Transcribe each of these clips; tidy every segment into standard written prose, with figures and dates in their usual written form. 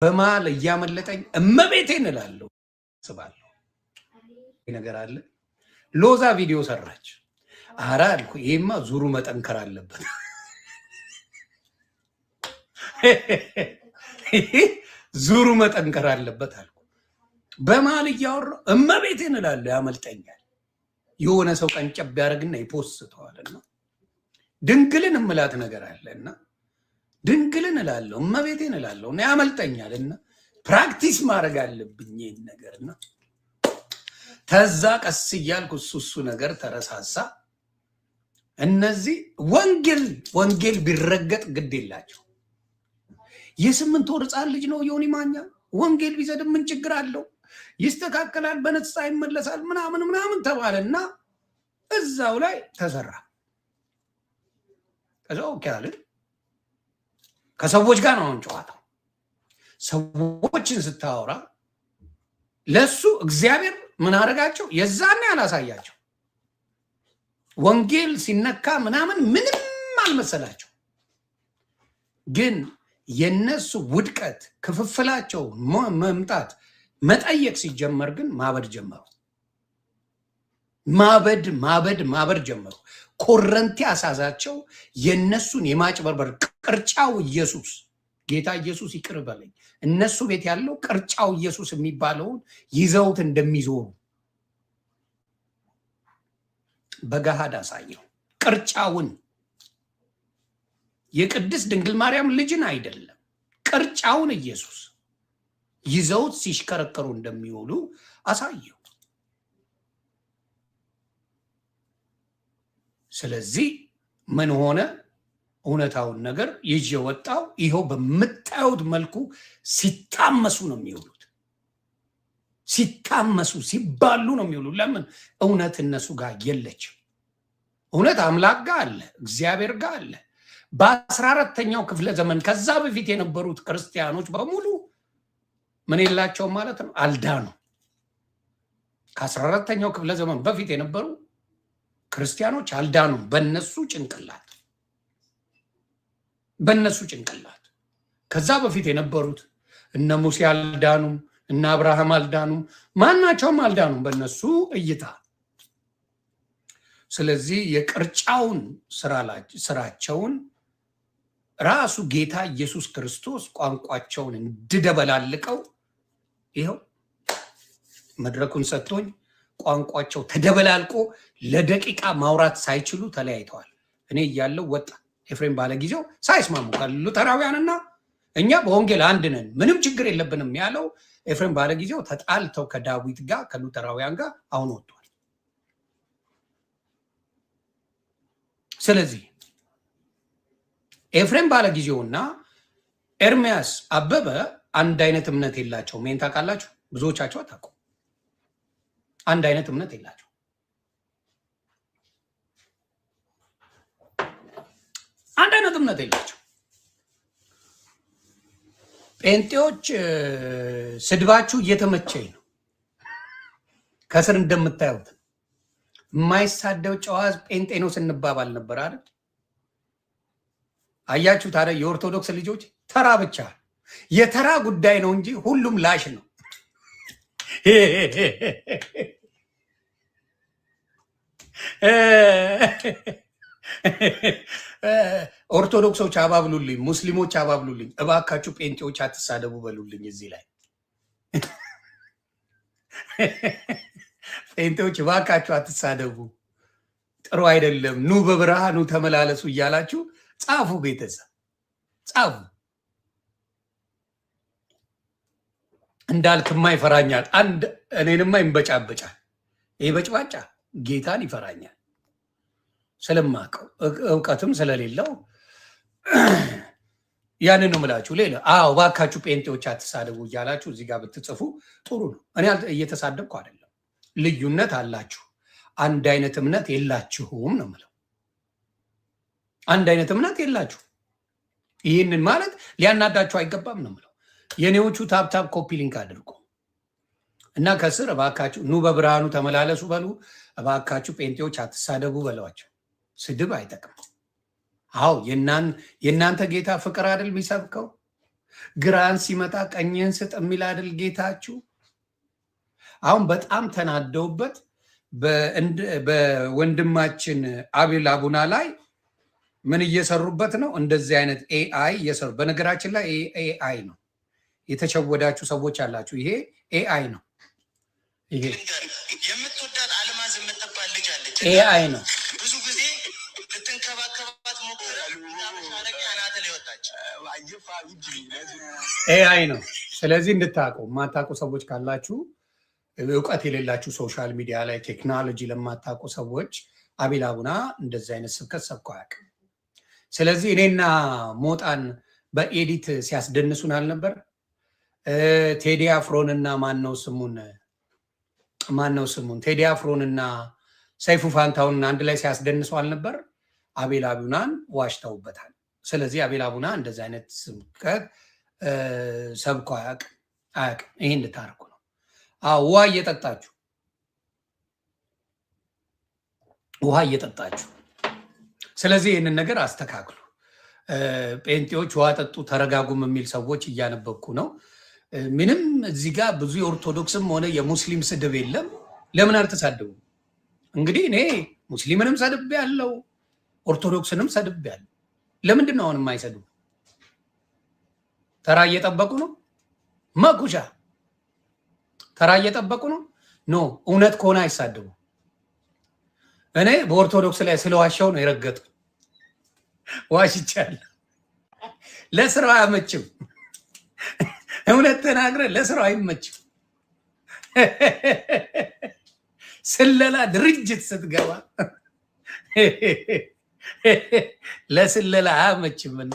በማል እያመለጠኝ እመቤቴን እላለሁ ስባለሁ ነገር አለ። ሎዛ ቪዲዮ ሰራች። አረ አልኩ ይሄማ ዙሩ መጠንከር አለበት። ዙሩ መጠንከር አለበት አልኩ። በማል እያወራሁ እመቤቴን እላለሁ ያመልጠኛል። የሆነ ሰው ቀንጨብ ያደርግና ይፖስተዋልና ድንግልን እምላት ነገር አለና ድንግልን እላለሁ እመቤቴን እላለሁ እና ያመልጠኛልና ፕራክቲስ ማድረግ አለብኝ ይሄን ነገርና ተዛ ቀስ እያልኩ እሱ ነገር ተረሳሳ። እነዚህ ወንጌል ቢረገጥ ግድ የላቸው። የ8 ወር ሕፃን ልጅ ነው ዮኒ ማኛ። ወንጌል ቢዘድም ምን ችግር አለው? ይስተካከላል፣ በነፃ ይመለሳል ምናምን ተባለና እዛው ላይ ተሰራ። ከዛው ካልን ከሰዎች ጋር ነው ጨዋታው። ሰዎችን ስታወራ ለሱ እግዚአብሔር ምን አደረጋቸው? የዛኔ አላሳያቸው። ወንጌል ሲነካ ምናምን ምንም አልመሰላቸው። ግን የነሱ ውድቀት ክፍፍላቸው መምጣት መጠየቅ ሲጀመር ግን ማበድ ጀመሩ። ማበድ ጀመሩ። ኮረንቲ አሳዛቸው። የነሱን የማጭበርበር ቅርጫው ኢየሱስ ጌታ ኢየሱስ ይቅር በለኝ። እነሱ ቤት ያለው ቅርጫው ኢየሱስ የሚባለውን ይዘውት እንደሚዞሩ በገሃድ አሳየው። ቅርጫውን የቅድስት ድንግል ማርያም ልጅን አይደለም፣ ቅርጫውን ኢየሱስ ይዘውት ሲሽከረከሩ እንደሚውሉ አሳየው። ስለዚህ ምን ሆነ? እውነታውን ነገር ይዤ ወጣው። ይኸው በምታዩት መልኩ ሲታመሱ ነው የሚውሉት። ሲታመሱ ሲባሉ ነው የሚውሉት። ለምን? እውነት እነሱ ጋር የለችም። እውነት አምላክ ጋር አለ፣ እግዚአብሔር ጋር አለ። በ14ኛው ክፍለ ዘመን ከዛ በፊት የነበሩት ክርስቲያኖች በሙሉ ምን የላቸውም ማለት ነው? አልዳኑ። ከ14ኛው ክፍለ ዘመን በፊት የነበሩ ክርስቲያኖች አልዳኑም። በነሱ ጭንቅላት ከዛ በፊት የነበሩት እነ ሙሴ አልዳኑም፣ እነ አብርሃም አልዳኑም፣ ማናቸውም አልዳኑም በነሱ እይታ። ስለዚህ የቅርጫውን ስራቸውን ራሱ ጌታ ኢየሱስ ክርስቶስ ቋንቋቸውን እንድደበላልቀው ይኸው መድረኩን ሰጥቶኝ ቋንቋቸው ተደበላልቆ ለደቂቃ ማውራት ሳይችሉ ተለያይተዋል። እኔ እያለው ወጣ ኤፍሬም ባለጊዜው ሳይስማሙ ከሉተራውያንና እኛ በወንጌል አንድ ነን ምንም ችግር የለብንም ያለው ኤፍሬም ባለጊዜው ተጣልተው ከዳዊት ጋር ከሉተራውያን ጋር አሁን ወጥቷል። ስለዚህ ኤፍሬም ባለጊዜውና ኤርሚያስ አበበ አንድ አይነት እምነት የላቸውም። ምን ታውቃላችሁ? ብዙዎቻችሁ አታውቁም። አንድ አይነት እምነት የላቸው። አንድ አይነት እምነት የላቸው። ጴንጤዎች ስድባችሁ እየተመቸኝ ነው። ከስር እንደምታዩት የማይሳደው ጨዋ ጴንጤ ነው ስንባባል ነበር አይደል? አያችሁ ታዲያ የኦርቶዶክስ ልጆች ተራ ብቻ የተራ ጉዳይ ነው እንጂ ሁሉም ላሽ ነው። ኦርቶዶክሶች አባብሉልኝ፣ ሙስሊሞች አባብሉልኝ፣ እባካችሁ ጴንጤዎች አትሳደቡ በሉልኝ። እዚህ ላይ ጴንጤዎች እባካችሁ አትሳደቡ፣ ጥሩ አይደለም፣ ኑ በብርሃኑ ተመላለሱ እያላችሁ ጻፉ። ቤተሰብ ጻፉ። እንዳልክማ ይፈራኛል፣ አንድ እኔንማ ይንበጫበጫል። ይህ በጭባጫ ጌታን ይፈራኛል ስለማቀው እውቀትም ስለሌለው ያንን ነው የምላችሁ። ሌላ እባካችሁ ጴንጤዎች አትሳደቡ እያላችሁ እዚህ ጋር ብትጽፉ ጥሩ ነው። እኔ እየተሳደብኩ አይደለም። ልዩነት አላችሁ፣ አንድ አይነት እምነት የላችሁም ነው የምለው። አንድ አይነት እምነት የላችሁ። ይህንን ማለት ሊያናዳችሁ አይገባም ነው የምለው። የኔዎቹ ታብታብ ኮፒ ሊንክ አድርጉ እና ከስር እባካችሁ ኑ በብርሃኑ ተመላለሱ በሉ። እባካችሁ ጴንጤዎች አትሳደቡ በሏቸው። ስድብ አይጠቅም። አዎ የእናንተ ጌታ ፍቅር አይደል የሚሰብከው? ግራን ሲመጣ ቀኝህን ስጥ የሚል አይደል ጌታችሁ? አሁን በጣም ተናደውበት በወንድማችን አቤል አቡና ላይ ምን እየሰሩበት ነው? እንደዚህ አይነት ኤአይ እየሰሩ። በነገራችን ላይ ኤአይ ነው። የተሸወዳችሁ ሰዎች አላችሁ። ይሄ ኤአይ ነው። ይሄ የምትወዳት አልማዝ የምትባል ልጅ አለች። ኤአይ ነው። ብዙ ጊዜ ልትንከባከባት ሞክራሉ። ኤአይ ነው። ስለዚህ እንድታውቁ የማታውቁ ሰዎች ካላችሁ፣ እውቀት የሌላችሁ ሶሻል ሚዲያ ላይ ቴክኖሎጂ ለማታውቁ ሰዎች አቤል አቡና እንደዚህ አይነት ስብከት ሰብኮ አያውቅም። ስለዚህ እኔና ሞጣን በኤዲት ሲያስደንሱን አልነበር? ቴዲ አፍሮንና ማነው ስሙን ቴዲ አፍሮንና ሰይፉ ፋንታውን አንድ ላይ ሲያስደንሱ አልነበር? አቤል አቡናን ዋሽተውበታል። ስለዚህ አቤል አቡና እንደዚህ አይነት ስብከት ሰብኮ አያውቅም። ይሄ እንድታርኩ ነው። ውሃ እየጠጣችሁ ስለዚህ ይህንን ነገር አስተካክሉ። ጴንጤዎች ውሃ ጠጡ ተረጋጉም የሚል ሰዎች እያነበብኩ ነው። ምንም እዚህ ጋር ብዙ የኦርቶዶክስም ሆነ የሙስሊም ስድብ የለም። ለምን አልተሳደቡ? እንግዲህ እኔ ሙስሊምንም ሰድብ ያለው ኦርቶዶክስንም ሰድብ ያለው። ለምንድን ነው አሁን የማይሰድቡ? ተራ እየጠበቁ ነው። መኩሻ ተራ እየጠበቁ ነው። ኖ እውነት ከሆነ አይሳደቡ። እኔ በኦርቶዶክስ ላይ ስለዋሻው ነው የረገጡ። ዋሽቻለሁ። ለስራው አያመችም። እውነት ተናግረ ለስራው አይመችም። ስለላ ድርጅት ስትገባ ለስለላ አያመችምና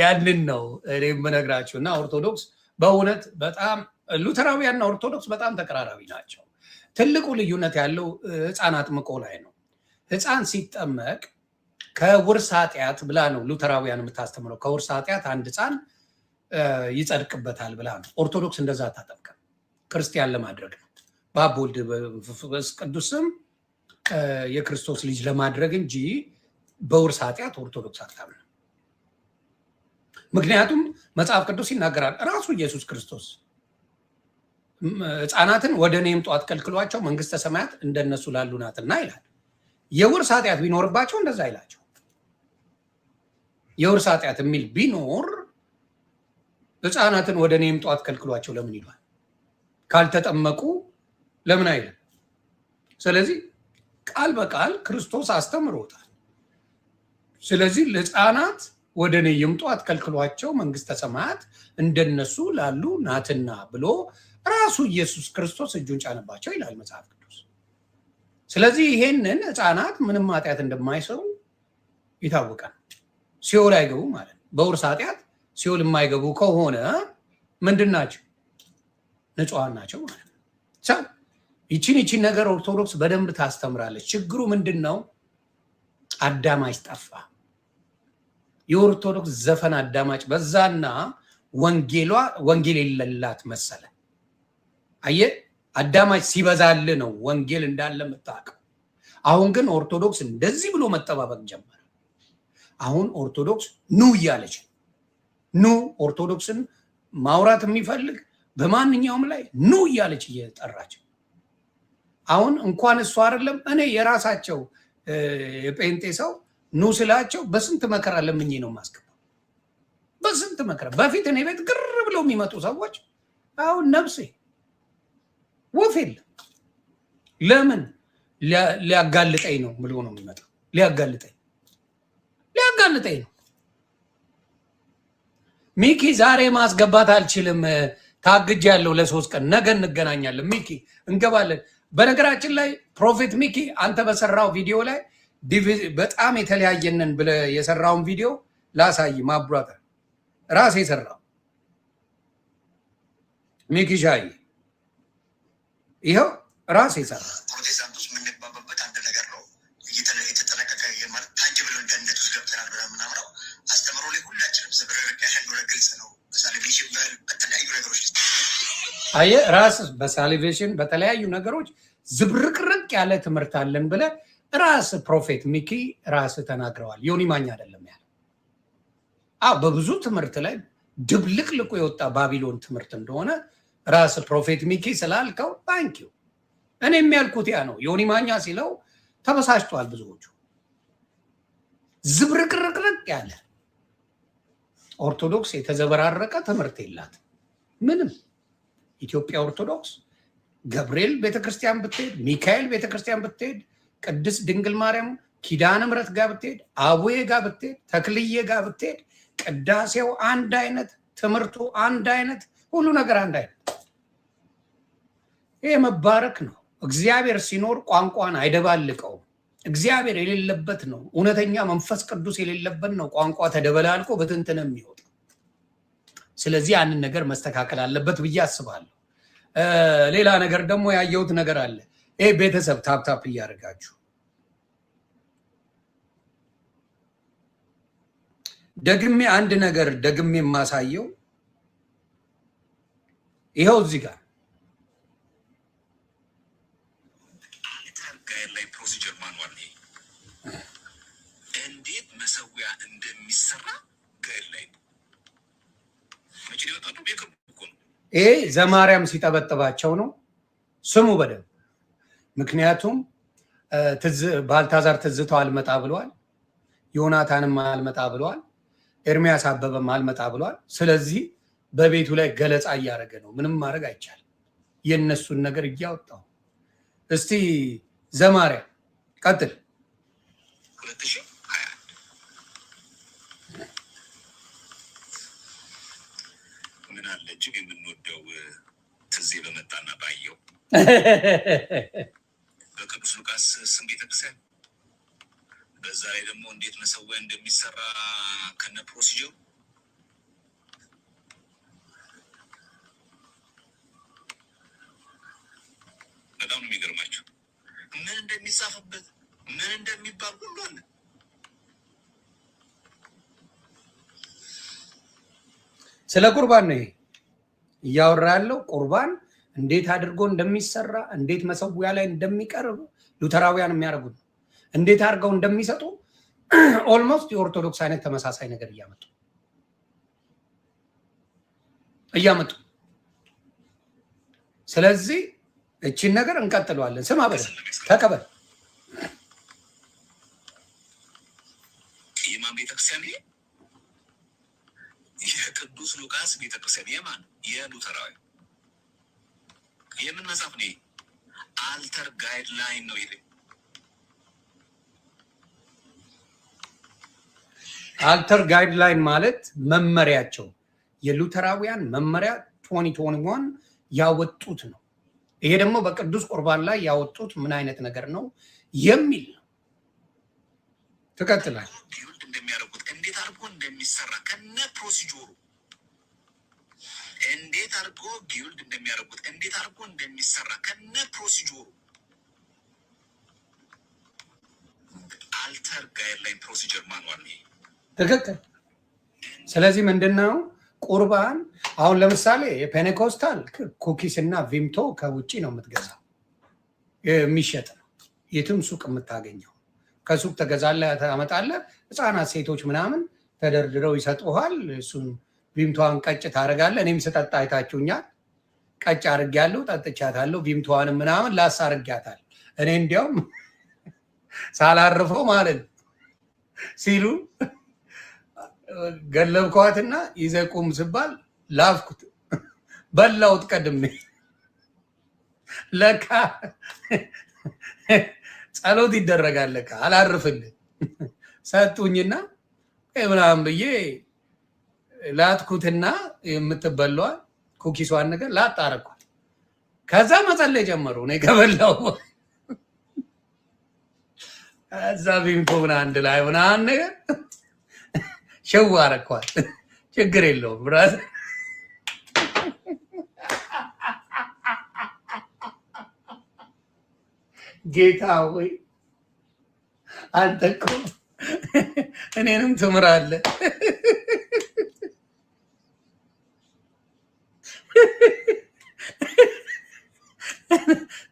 ያንን ነው እኔ የምነግራችሁ። እና ኦርቶዶክስ በእውነት በጣም ሉተራውያንና ኦርቶዶክስ በጣም ተቀራራቢ ናቸው። ትልቁ ልዩነት ያለው ሕፃን አጥምቆ ላይ ነው። ሕፃን ሲጠመቅ ከውርስ ኃጢአት ብላ ነው ሉተራውያን የምታስተምረው። ከውርስ ኃጢአት አንድ ሕፃን ይጸድቅበታል ብላ ነው። ኦርቶዶክስ እንደዛ አታጠምቅም። ክርስቲያን ለማድረግ ነው፣ በአብ ወልድ በመንፈስ ቅዱስም የክርስቶስ ልጅ ለማድረግ እንጂ በውርስ ኃጢአት ኦርቶዶክስ አታምንም። ምክንያቱም መጽሐፍ ቅዱስ ይናገራል። ራሱ ኢየሱስ ክርስቶስ ሕፃናትን ወደ እኔ ይምጡ አትከልክሏቸው፣ መንግስተ ሰማያት እንደነሱ ላሉ ናትና ይላል። የውርስ ኃጢአት ቢኖርባቸው እንደዛ አይላቸው። የውርስ ኃጢአት የሚል ቢኖር ሕፃናትን ወደ እኔ ይምጡ አትከልክሏቸው ለምን ይሏል? ካልተጠመቁ ለምን አይልም? ስለዚህ ቃል በቃል ክርስቶስ አስተምሮታል። ስለዚህ ለሕፃናት ወደ እኔ ይምጡ አትከልክሏቸው፣ መንግስተ ሰማያት እንደነሱ ላሉ ናትና ብሎ ራሱ ኢየሱስ ክርስቶስ እጁን ጫነባቸው ይላል መጽሐፍ ቅዱስ። ስለዚህ ይሄንን ሕፃናት ምንም ኃጢአት እንደማይሰሩ ይታወቃል። ሲኦል አይገቡ ማለት ነው። በውርስ ኃጢአት ሲኦል የማይገቡ ከሆነ ምንድን ናቸው? ንጹሐን ናቸው ማለት ነው። ይቺን ነገር ኦርቶዶክስ በደንብ ታስተምራለች። ችግሩ ምንድን ነው? አዳማጭ ጠፋ። የኦርቶዶክስ ዘፈን አዳማጭ በዛና ወንጌል የሌላት መሰለ። አየ አዳማጭ ሲበዛል ነው ወንጌል እንዳለ የምታውቀው። አሁን ግን ኦርቶዶክስ እንደዚህ ብሎ መጠባበቅ ጀመረ። አሁን ኦርቶዶክስ ኑ እያለች ኑ ኦርቶዶክስን ማውራት የሚፈልግ በማንኛውም ላይ ኑ እያለች እየጠራች። አሁን እንኳን እሱ አይደለም እኔ የራሳቸው የጴንጤ ሰው ኑ ስላቸው በስንት መከራ ለምኜ ነው የማስገባው። በስንት መከራ በፊት እኔ ቤት ግር ብለው የሚመጡ ሰዎች አሁን ነፍሴ ወፍ የለም። ለምን? ሊያጋልጠኝ ነው ብሎ ነው የሚመጣው። ሊያጋልጠኝ ነው። ሚኪ ዛሬ ማስገባት አልችልም፣ ታግጃለሁ ለ3 ቀን፣ ነገ እንገናኛለን። ሚኪ እንገባለን። በነገራችን ላይ ፕሮፌት ሚኪ አንተ በሰራው ቪዲዮ ላይ በጣም የተለያየንን ብለህ የሰራውን ቪዲዮ ላሳይ። ማብራታ ራስ የሰራው ሚኪ ሻይ ይኸው ራስ የሰራ ፕሮቴስታንቶች የምንግባባበት አንድ ነገር ነው። የተጠነቀቀ ታንጅብል ገነት ውስጥ ገብተናል ብለን የምናምነው አስተምሮ ላይ ሁላችንም ዝብርርቅ ያለው ግልጽ ነው። በሳሊቬሽን በተለያዩ ነገሮች አየህ፣ ራስ በሳሊቬሽን በተለያዩ ነገሮች ዝብርቅርቅ ያለ ትምህርት አለን ብለህ ራስ ፕሮፌት ሚኪ ራስ ተናግረዋል። ዮኒ ማኛ አይደለም ያለ። በብዙ ትምህርት ላይ ድብልቅልቁ የወጣ ባቢሎን ትምህርት እንደሆነ ራስ ፕሮፌት ሚኪ ስላልከው ታንኪዩ። እኔ የሚያልኩት ያ ነው። ዮኒ ማኛ ሲለው ተበሳጭቷል ብዙዎቹ። ዝብርቅርቅርቅ ያለ ኦርቶዶክስ የተዘበራረቀ ትምህርት የላት ምንም። ኢትዮጵያ ኦርቶዶክስ ገብርኤል ቤተክርስቲያን ብትሄድ፣ ሚካኤል ቤተክርስቲያን ብትሄድ፣ ቅድስት ድንግል ማርያም ኪዳነ ምሕረት ጋር ብትሄድ፣ አቡዬ ጋር ብትሄድ፣ ተክልዬ ጋር ብትሄድ ቅዳሴው አንድ አይነት፣ ትምህርቱ አንድ አይነት፣ ሁሉ ነገር አንድ አይነት። ይሄ መባረክ ነው። እግዚአብሔር ሲኖር ቋንቋን አይደባልቀውም። እግዚአብሔር የሌለበት ነው። እውነተኛ መንፈስ ቅዱስ የሌለበት ነው ቋንቋ ተደበላልቆ በትንትን የሚወጣ። ስለዚህ ያንን ነገር መስተካከል አለበት ብዬ አስባለሁ። ሌላ ነገር ደግሞ ያየሁት ነገር አለ። ይሄ ቤተሰብ ታፕታፕ እያደረጋችሁ ደግሜ አንድ ነገር ደግሜ የማሳየው ይኸው እዚህ ጋር ፕሮሲጀር ማኑዋል እንዴት መሰዊያ እንደሚሰራ ጋይድላይን ይሄ ዘማርያም ሲጠበጥባቸው ነው። ስሙ በደንብ። ምክንያቱም ባልታዛር ትዝታው አልመጣ ብሏል፣ ዮናታንም አልመጣ ብሏል፣ ኤርሚያስ አበበም አልመጣ ብሏል። ስለዚህ በቤቱ ላይ ገለጻ እያደረገ ነው። ምንም ማድረግ አይቻልም። የነሱን ነገር እያወጣው እስቲ ዘማርያም ቀጥል። 2021 ምን አለ እጅግ የምንወደው ትዝ በመጣና ባየው በቅዱስ ሉቃስ ስም ቤተክርስቲያን በዛ ላይ ደግሞ እንዴት መሰዊያ እንደሚሰራ ከነ ፕሮሲጀሩ በጣም ነው የሚገርማቸው። ምን እንደሚጻፍበት ምን እንደሚባል ሁሉ አለ። ስለ ቁርባን ነው እያወራ ያለው። ቁርባን እንዴት አድርጎ እንደሚሰራ፣ እንዴት መሰዊያ ላይ እንደሚቀርብ ሉተራውያን የሚያደርጉት እንዴት አድርገው እንደሚሰጡ ኦልሞስት የኦርቶዶክስ አይነት ተመሳሳይ ነገር እያመጡ ስለዚህ እቺን ነገር እንቀጥለዋለን። ስማ በደንብ ተቀበል። የማን ቤተክርስቲያን? የቅዱስ ሉቃስ ቤተክርስቲያን። የማን? የሉተራዊ። የምን መጽሐፍ ነው? አልተር ጋይድላይን ነው ይሄ። አልተር ጋይድላይን ማለት መመሪያቸው፣ የሉተራውያን መመሪያ 2021 ያወጡት ነው። ይሄ ደግሞ በቅዱስ ቁርባን ላይ ያወጡት ምን አይነት ነገር ነው የሚል ነው። ትቀጥላለህ። ጊልድ እንደሚያደርጉት እንዴት አድርጎ እንደሚሰራ ከነ ፕሮሲጀሩ እንዴት አድርጎ ጊልድ እንደሚያደርጉት እንዴት አድርጎ እንደሚሰራ ከነ ፕሮሲጀሩ አልተር ጋይድላይን ፕሮሲጀር ማኑዋል ነው። ትክክል። ስለዚህ ምንድነው ቁርባን? አሁን ለምሳሌ የፔኔኮስታል ኩኪስ እና ቪምቶ ከውጪ ነው የምትገዛው፣ የሚሸጥ ነው የትም ሱቅ የምታገኘው። ከሱቅ ተገዛለህ፣ ታመጣለህ። ህፃናት ሴቶች ምናምን ተደርድረው ይሰጡሃል። እሱን ቪምቶዋን ቀጭ ታደርጋለህ። እኔም ስጠጣ አይታችሁኛል። ቀጭ አድርጌያለሁ፣ ጠጥቻታለሁ። ቪምቶዋንም ምናምን ላስ አድርጌያታል። እኔ እንዲያውም ሳላርፈው ማለት ሲሉ ገለብኳትና ይዘህ ቁም ስባል ላፍኩት፣ በላሁት ቀድሜ። ለካ ጸሎት ይደረጋል ለካ አላርፍልህ ሰጡኝና ምናምን ብዬ ላትኩትና የምትበላዋል ኩኪሷን ነገር ላጣረኳል። ከዛ መጸለይ ጀመሩ። እኔ ከበላው እዛ ቢምኮ ምናምን አንድ ላይ ምናምን ነገር ሸው አረኳል። ችግር የለውም ብራዝ። ጌታ ሆይ አንተ እኮ እኔንም ትምራለህ።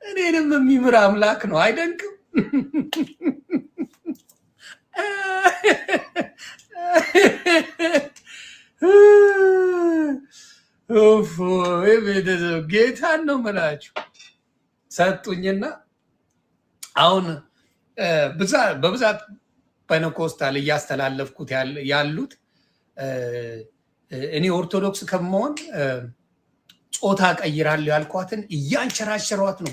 እኔንም የሚምር አምላክ ነው። አይደንቅም? ቤተሰብ ጌታን ነው የምላችሁ ሰጡኝና አሁን በብዛት ፔንቴኮስታል እያስተላለፍኩት ያሉት እኔ ኦርቶዶክስ ከመሆን ጾታ ቀይራለሁ ያልኳትን እያንሸራሸሯት ነው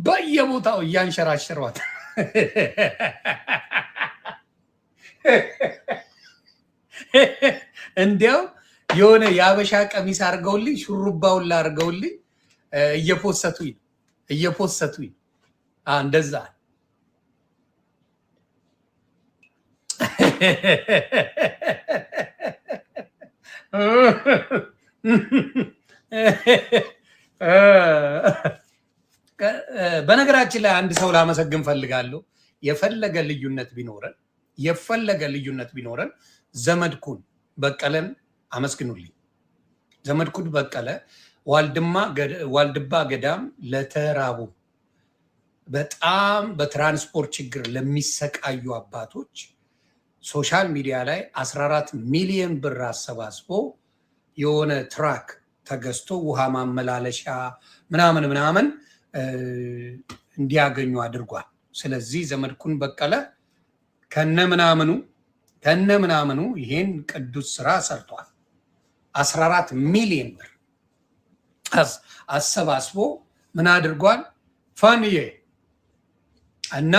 በየቦታው እያንሸራሸሯት እንዲያው የሆነ የአበሻ ቀሚስ አድርገውልኝ ሹሩባውን አድርገውልኝ እየፖሰቱኝ እንደዛ በነገራችን ላይ አንድ ሰው ላመሰግን ፈልጋለሁ። የፈለገ ልዩነት ቢኖረን ዘመድኩን በቀለን አመስግኑልኝ። ዘመድኩን በቀለ ዋልድባ ገዳም ለተራቡ በጣም በትራንስፖርት ችግር ለሚሰቃዩ አባቶች ሶሻል ሚዲያ ላይ 14 ሚሊዮን ብር አሰባስቦ የሆነ ትራክ ተገዝቶ ውሃ ማመላለሻ ምናምን እንዲያገኙ አድርጓል። ስለዚህ ዘመድኩን በቀለ ከነምናምኑ ይሄን ቅዱስ ስራ ሰርቷል። 14 ሚሊዮን ብር አሰባስቦ ምን አድርጓል? ፋንዬ እና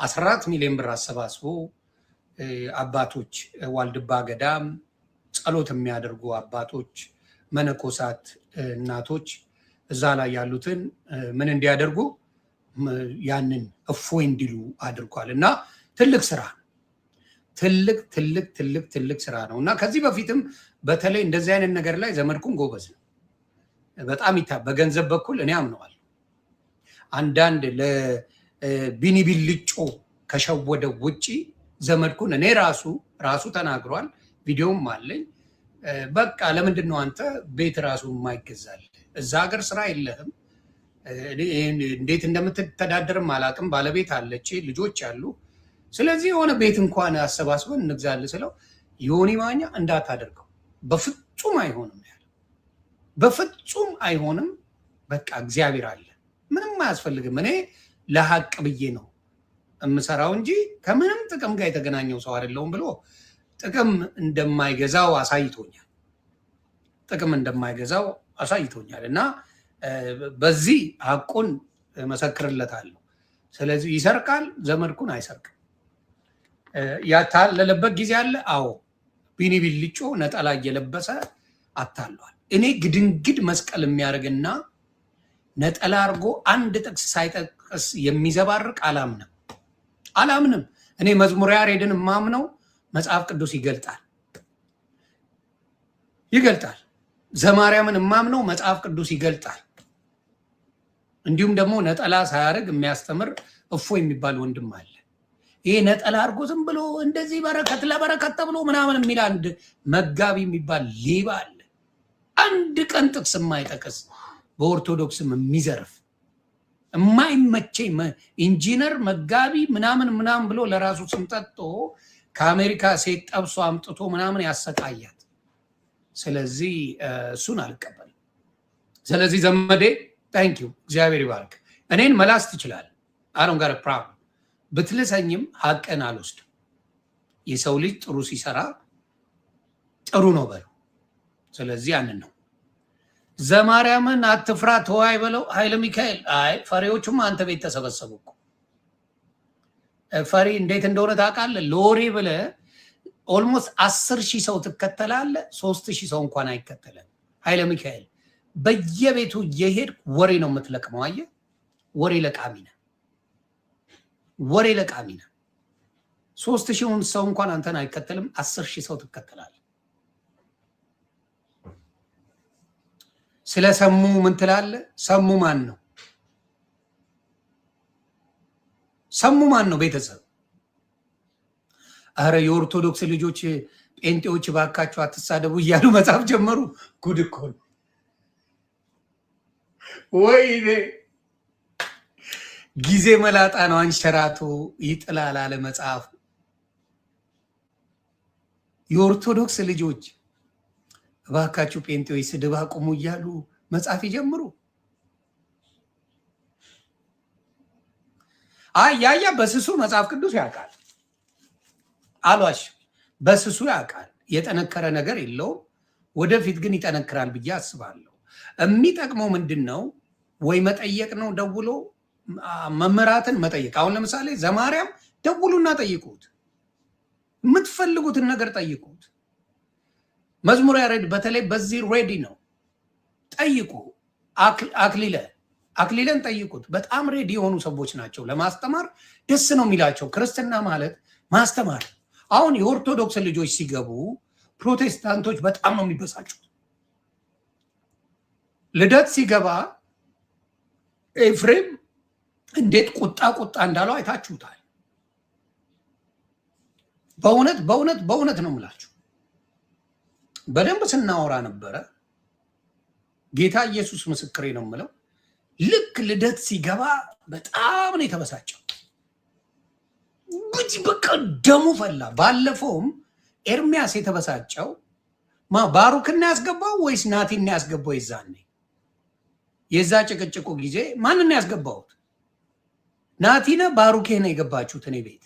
14 ሚሊዮን ብር አሰባስቦ አባቶች ዋልድባ ገዳም ጸሎት የሚያደርጉ አባቶች፣ መነኮሳት፣ እናቶች እዛ ላይ ያሉትን ምን እንዲያደርጉ ያንን እፎይ እንዲሉ አድርጓል። እና ትልቅ ስራ ትልቅ ስራ ነው። እና ከዚህ በፊትም በተለይ እንደዚህ አይነት ነገር ላይ ዘመድኩን ጎበዝ ነው። በጣም በገንዘብ በኩል እኔ አምነዋል። አንዳንድ ለቢኒቢልጮ ከሸወደው ውጪ ዘመድኩን እኔ ራሱ ተናግሯል። ቪዲዮም አለኝ። በቃ ለምንድን ነው አንተ ቤት ራሱ የማይገዛል? እዛ ሀገር ስራ የለህም፣ እንዴት እንደምትተዳደርም አላውቅም። ባለቤት አለች፣ ልጆች አሉ። ስለዚህ የሆነ ቤት እንኳን አሰባስበን እንግዛለን ስለው ዮኒ ማኛ እንዳታደርገው፣ በፍጹም አይሆንም ያለ፣ በፍጹም አይሆንም። በቃ እግዚአብሔር አለ፣ ምንም አያስፈልግም። እኔ ለሀቅ ብዬ ነው የምሰራው እንጂ ከምንም ጥቅም ጋር የተገናኘው ሰው አይደለሁም ብሎ ጥቅም እንደማይገዛው አሳይቶኛል። እና በዚህ ሀቁን መሰክርለታለሁ። ስለዚህ ይሰርቃል፣ ዘመድኩን አይሰርቅም። ያታለለበት ጊዜ አለ። አዎ ቢኒቢልጮ ነጠላ እየለበሰ አታሏል። እኔ ግድንግድ መስቀል የሚያደርግና ነጠላ አድርጎ አንድ ጥቅስ ሳይጠቅስ የሚዘባርቅ አላምንም። እኔ መዝሙረ ያሬድን የማምነው መጽሐፍ ቅዱስ ይገልጣል። ዘማርያምን የማምነው መጽሐፍ ቅዱስ ይገልጣል። እንዲሁም ደግሞ ነጠላ ሳያደርግ የሚያስተምር እፎ የሚባል ወንድም አለ። ይሄ ነጠላ አድርጎ ዝም ብሎ እንደዚህ ለበረከት ተብሎ ምናምን የሚል አንድ መጋቢ የሚባል ሌባ አለ። አንድ ቀን ጥቅስ የማይጠቅስ በኦርቶዶክስም የሚዘርፍ የማይመቸኝ ኢንጂነር መጋቢ ምናምን ብሎ ለራሱ ስም ጠጥቶ ከአሜሪካ ሴት ጠብሶ አምጥቶ ምናምን ያሰቃያት። ስለዚህ እሱን አልቀበልም። ስለዚህ ዘመዴ ታንኪዩ፣ እግዚአብሔር ይባርክ። እኔን መላስ ትችላል፣ አሮን ጋር ፕራብለም ብትልሰኝም ሀቅን አልወስድም። የሰው ልጅ ጥሩ ሲሰራ ጥሩ ነው በለው። ስለዚህ ያንን ነው። ዘማርያምን አትፍራ ተዋይ በለው። ኃይለ ሚካኤል አይ ፈሪዎቹም አንተ ቤት ተሰበሰቡ እኮ። ፈሪ እንዴት እንደሆነ ታውቃለህ? ሎሬ ብለህ ኦልሞስት 10,000 ሰው ትከተላለህ፣ 3,000 ሰው እንኳን አይከተለም። ኃይለ ሚካኤል በየቤቱ እየሄድ ወሬ ነው የምትለቅመው። አየህ፣ ወሬ ለቃሚ ነህ። 3,000 ሰው እንኳን አንተን አይከተልም፣ 10,000 ሰው ትከተላለህ። ስለሰሙ ምን ትላለህ? ሰሙ ማን ነው? ቤተሰብ አረ የኦርቶዶክስ ልጆች ጴንጤዎች ባካቸው አትሳደቡ እያሉ መጽሐፍ ጀመሩ። ጉድ እኮ ነው። ወይኔ ጊዜ መላጣ ነው፣ አንሸራቶ ይጥላል አለ መጽሐፉ። የኦርቶዶክስ ልጆች እባካችሁ ጴንጤዎች ስድብ አቁሙ እያሉ መጻፍ ይጀምሩ። ያያ በስሱ መጽሐፍ ቅዱስ ያውቃል አሏሽ፣ በስሱ ያውቃል። የጠነከረ ነገር የለውም። ወደፊት ግን ይጠነክራል ብዬ አስባለሁ። የሚጠቅመው ምንድን ነው? ወይ መጠየቅ ነው፣ ደውሎ መምህራትን መጠየቅ። አሁን ለምሳሌ ዘማርያም ደውሉና ጠይቁት፣ የምትፈልጉትን ነገር ጠይቁት። መዝሙር ያሬድ በተለይ በዚህ ሬዲ ነው፣ ጠይቁ። አክሊለን ጠይቁት። በጣም ሬዲ የሆኑ ሰዎች ናቸው ለማስተማር። ደስ ነው የሚላቸው። ክርስትና ማለት ማስተማር። አሁን የኦርቶዶክስ ልጆች ሲገቡ ፕሮቴስታንቶች በጣም ነው የሚበሳጩት። ልደት ሲገባ ኤፍሬም እንዴት ቁጣ እንዳለው አይታችሁታል። በእውነት በእውነት በእውነት ነው የምላችሁ። በደንብ ስናወራ ነበረ። ጌታ ኢየሱስ ምስክሬ ነው የምለው። ልክ ልደት ሲገባ በጣም ነው የተበሳጨው። በቃ ደሙ ፈላ። ባለፈውም ኤርሚያስ የተበሳጨው ባሩክና ያስገባው ወይስ ናቲና ያስገባው? ይዛኔ የዛ ጭቅጭቁ ጊዜ ማንን ያስገባውት? ናቲነ ባሩኬ ነው የገባችሁት? እኔ ቤት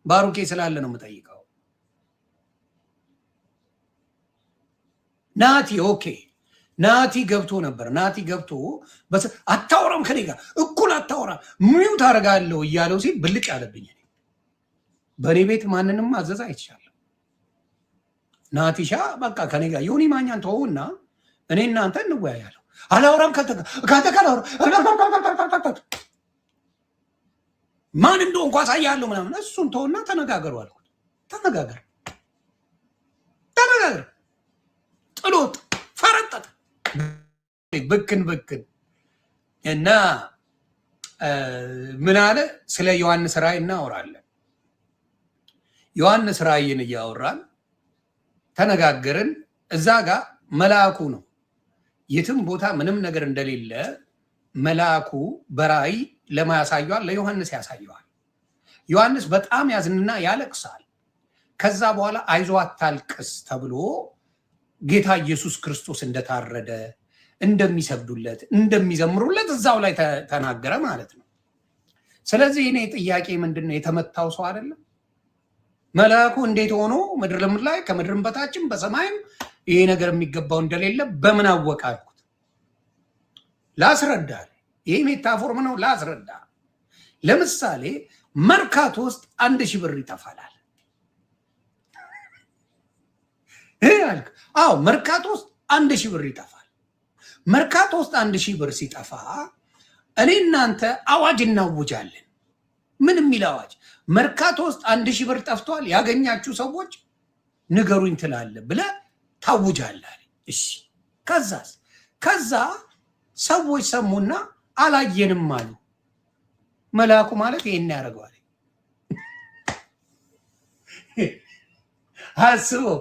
ባሩኬ ስላለ ነው የምጠይቀው። ናቲ ኦኬ፣ ናቲ ገብቶ ነበር። ናቲ ገብቶ አታወራም ከኔ ጋር እኩል አታወራም ሚውት አደርጋለሁ እያለው ሲል ብልጭ ያለብኝ። በእኔ ቤት ማንንም ማዘዝ አይቻልም። ናቲሻ በቃ ከኔ ጋር ዮኒ ማኛን ተውና እኔ እናንተ እንወያያለሁ። አላወራም ማን እንደሆንኩ አሳያለሁ ምናምን። እሱን ተውና ተነጋገሩ አልኩት። ተነጋገር ጥሎት ፈረጠጠ ብክን እና ምን አለ? ስለ ዮሐንስ ራእይ እናወራለን። ዮሐንስ ራእይን እያወራን ተነጋገርን። እዛ ጋር መልአኩ ነው፣ የትም ቦታ ምንም ነገር እንደሌለ መልአኩ በራእይ ለማ ያሳየዋል? ለዮሐንስ ያሳየዋል። ዮሐንስ በጣም ያዝንና ያለቅሳል። ከዛ በኋላ አይዞህ አታልቅስ ተብሎ ጌታ ኢየሱስ ክርስቶስ እንደታረደ፣ እንደሚሰግዱለት፣ እንደሚዘምሩለት እዛው ላይ ተናገረ ማለት ነው። ስለዚህ እኔ ጥያቄ ምንድነው? የተመታው ሰው አይደለም መልአኩ እንዴት ሆኖ ምድርም ላይ ከምድርም በታችም በሰማይም ይሄ ነገር የሚገባው እንደሌለ በምን አወቀ አልኩት። ላስረዳ። ይሄ ሜታፎርም ነው፣ ላስረዳ። ለምሳሌ መርካቶ ውስጥ 1000 ብር ይጠፋላል። አዎ መርካቶ ውስጥ 1000 ብር ይጠፋል። መርካቶ ውስጥ 1000 ብር ሲጠፋ እኔ እናንተ አዋጅ እናውጃለን። ምን የሚል አዋጅ? መርካቶ ውስጥ 1000 ብር ጠፍቷል፣ ያገኛችሁ ሰዎች ንገሩኝ ትላለህ ብለህ ታውጃለህ። እሺ ከዛ ሰዎች ሰሙና አላየንም አሉ። መልአኩ ማለት ይሄን ያደርገዋል። አስበው።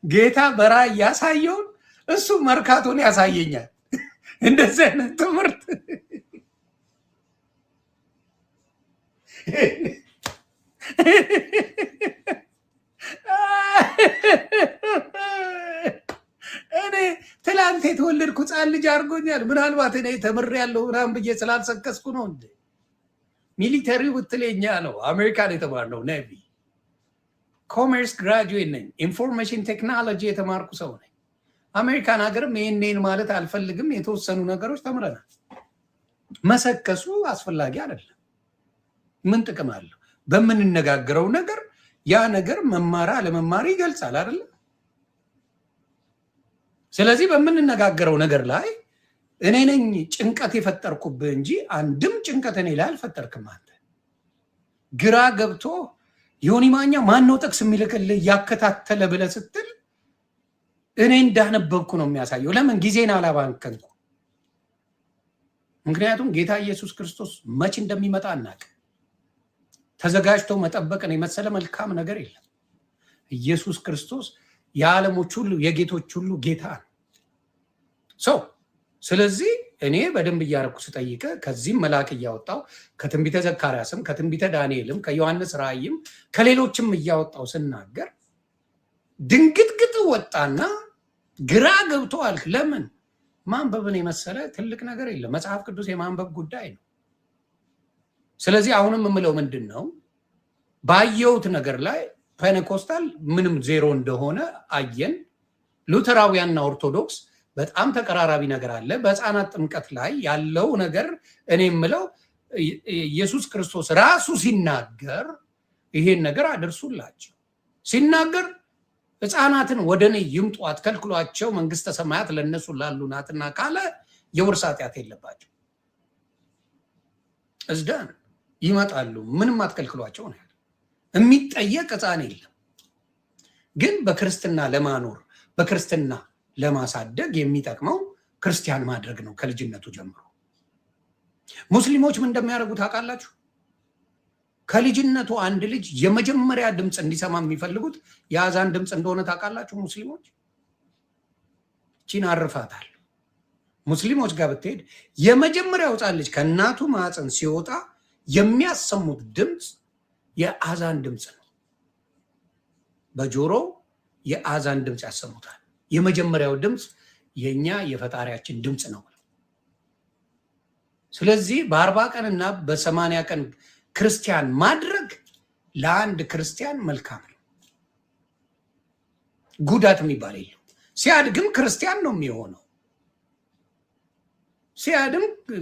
ጌታ በራእይ ያሳየውን እሱ መርካቶን ያሳየኛል። እንደዚህ አይነት ትምህርት እኔ ትላንት የተወለድኩ ሕፃን ልጅ አድርጎኛል። ምናልባት እኔ ተምሬያለሁ ምናምን ብዬ ስላልሰከስኩ ነው እንዴ? ሚሊተሪ ብትለኛ ነው። አሜሪካን የተማርነው ኔቪ፣ ኮሜርስ ግራጁዌት ነኝ። ኢንፎርሜሽን ቴክኖሎጂ የተማርኩ ሰው ነኝ። አሜሪካን ሀገርም ይህንን ማለት አልፈልግም። የተወሰኑ ነገሮች ተምረናል። መሰከሱ አስፈላጊ አይደለም። ምን ጥቅም አለው? በምንነጋገረው ነገር ያ ነገር መማራ አለመማር ይገልጻል አይደለም? ስለዚህ በምንነጋገረው ነገር ላይ እኔ ነኝ ጭንቀት የፈጠርኩብህ እንጂ አንድም ጭንቀት እኔ ላይ አልፈጠርክም። አንተ ግራ ገብቶ ዮኒ ማኛ ማነው ጥቅስ የሚልክልህ እያከታተለ ብለህ ስትል እኔ እንዳነበብኩ ነው የሚያሳየው። ለምን ጊዜን አላባከንኩ? ምክንያቱም ጌታ ኢየሱስ ክርስቶስ መች እንደሚመጣ አናውቅም። ተዘጋጅቶ መጠበቅን የመሰለ መልካም ነገር የለም። ኢየሱስ ክርስቶስ የዓለሞች ሁሉ የጌቶች ሁሉ ጌታ ነው። ስለዚህ እኔ በደንብ እያረኩ ስጠይቀ ከዚህም መልአክ እያወጣው ከትንቢተ ዘካርያስም ከትንቢተ ዳንኤልም ከዮሐንስ ራእይም ከሌሎችም እያወጣው ስናገር ድንግጥግጥ ወጣና ግራ ገብቶ አልክ። ለምን? ማንበብን የመሰለ ትልቅ ነገር የለም። መጽሐፍ ቅዱስ የማንበብ ጉዳይ ነው። ስለዚህ አሁንም የምለው ምንድን ነው፣ ባየሁት ነገር ላይ ፔንቴኮስታል ምንም ዜሮ እንደሆነ አየን። ሉተራውያንና ኦርቶዶክስ በጣም ተቀራራቢ ነገር አለ። በህፃናት ጥምቀት ላይ ያለው ነገር እኔ የምለው ኢየሱስ ክርስቶስ ራሱ ሲናገር ይሄን ነገር አድርሱላቸው ሲናገር ህፃናትን ወደ እኔ ይምጡ አትከልክሏቸው፣ መንግስተ ሰማያት ለነሱ ላሉ ናትና ካለ የውርስ ኃጢአት የለባቸው። እዝዳን ይመጣሉ፣ ምንም አትከልክሏቸው ነው። የሚጠየቅ ህፃን የለም። ግን በክርስትና ለማኖር በክርስትና ለማሳደግ የሚጠቅመው ክርስቲያን ማድረግ ነው ከልጅነቱ ጀምሮ። ሙስሊሞች ምን እንደሚያደርጉ ታውቃላችሁ? ከልጅነቱ አንድ ልጅ የመጀመሪያ ድምፅ እንዲሰማ የሚፈልጉት የአዛን ድምፅ እንደሆነ ታውቃላችሁ? ሙስሊሞች ቺን አርፋታል። ሙስሊሞች ጋር ብትሄድ የመጀመሪያው ህፃን ልጅ ከእናቱ ማህፀን ሲወጣ የሚያሰሙት ድምፅ የአዛን ድምፅ ነው። በጆሮ የአዛን ድምፅ ያሰሙታል። የመጀመሪያው ድምፅ የኛ የፈጣሪያችን ድምፅ ነው። ስለዚህ በ40 ቀንና በ80 ቀን ክርስቲያን ማድረግ ለአንድ ክርስቲያን መልካም ነው። ጉዳት የሚባል የለው። ሲያድግም ክርስቲያን ነው የሚሆነው።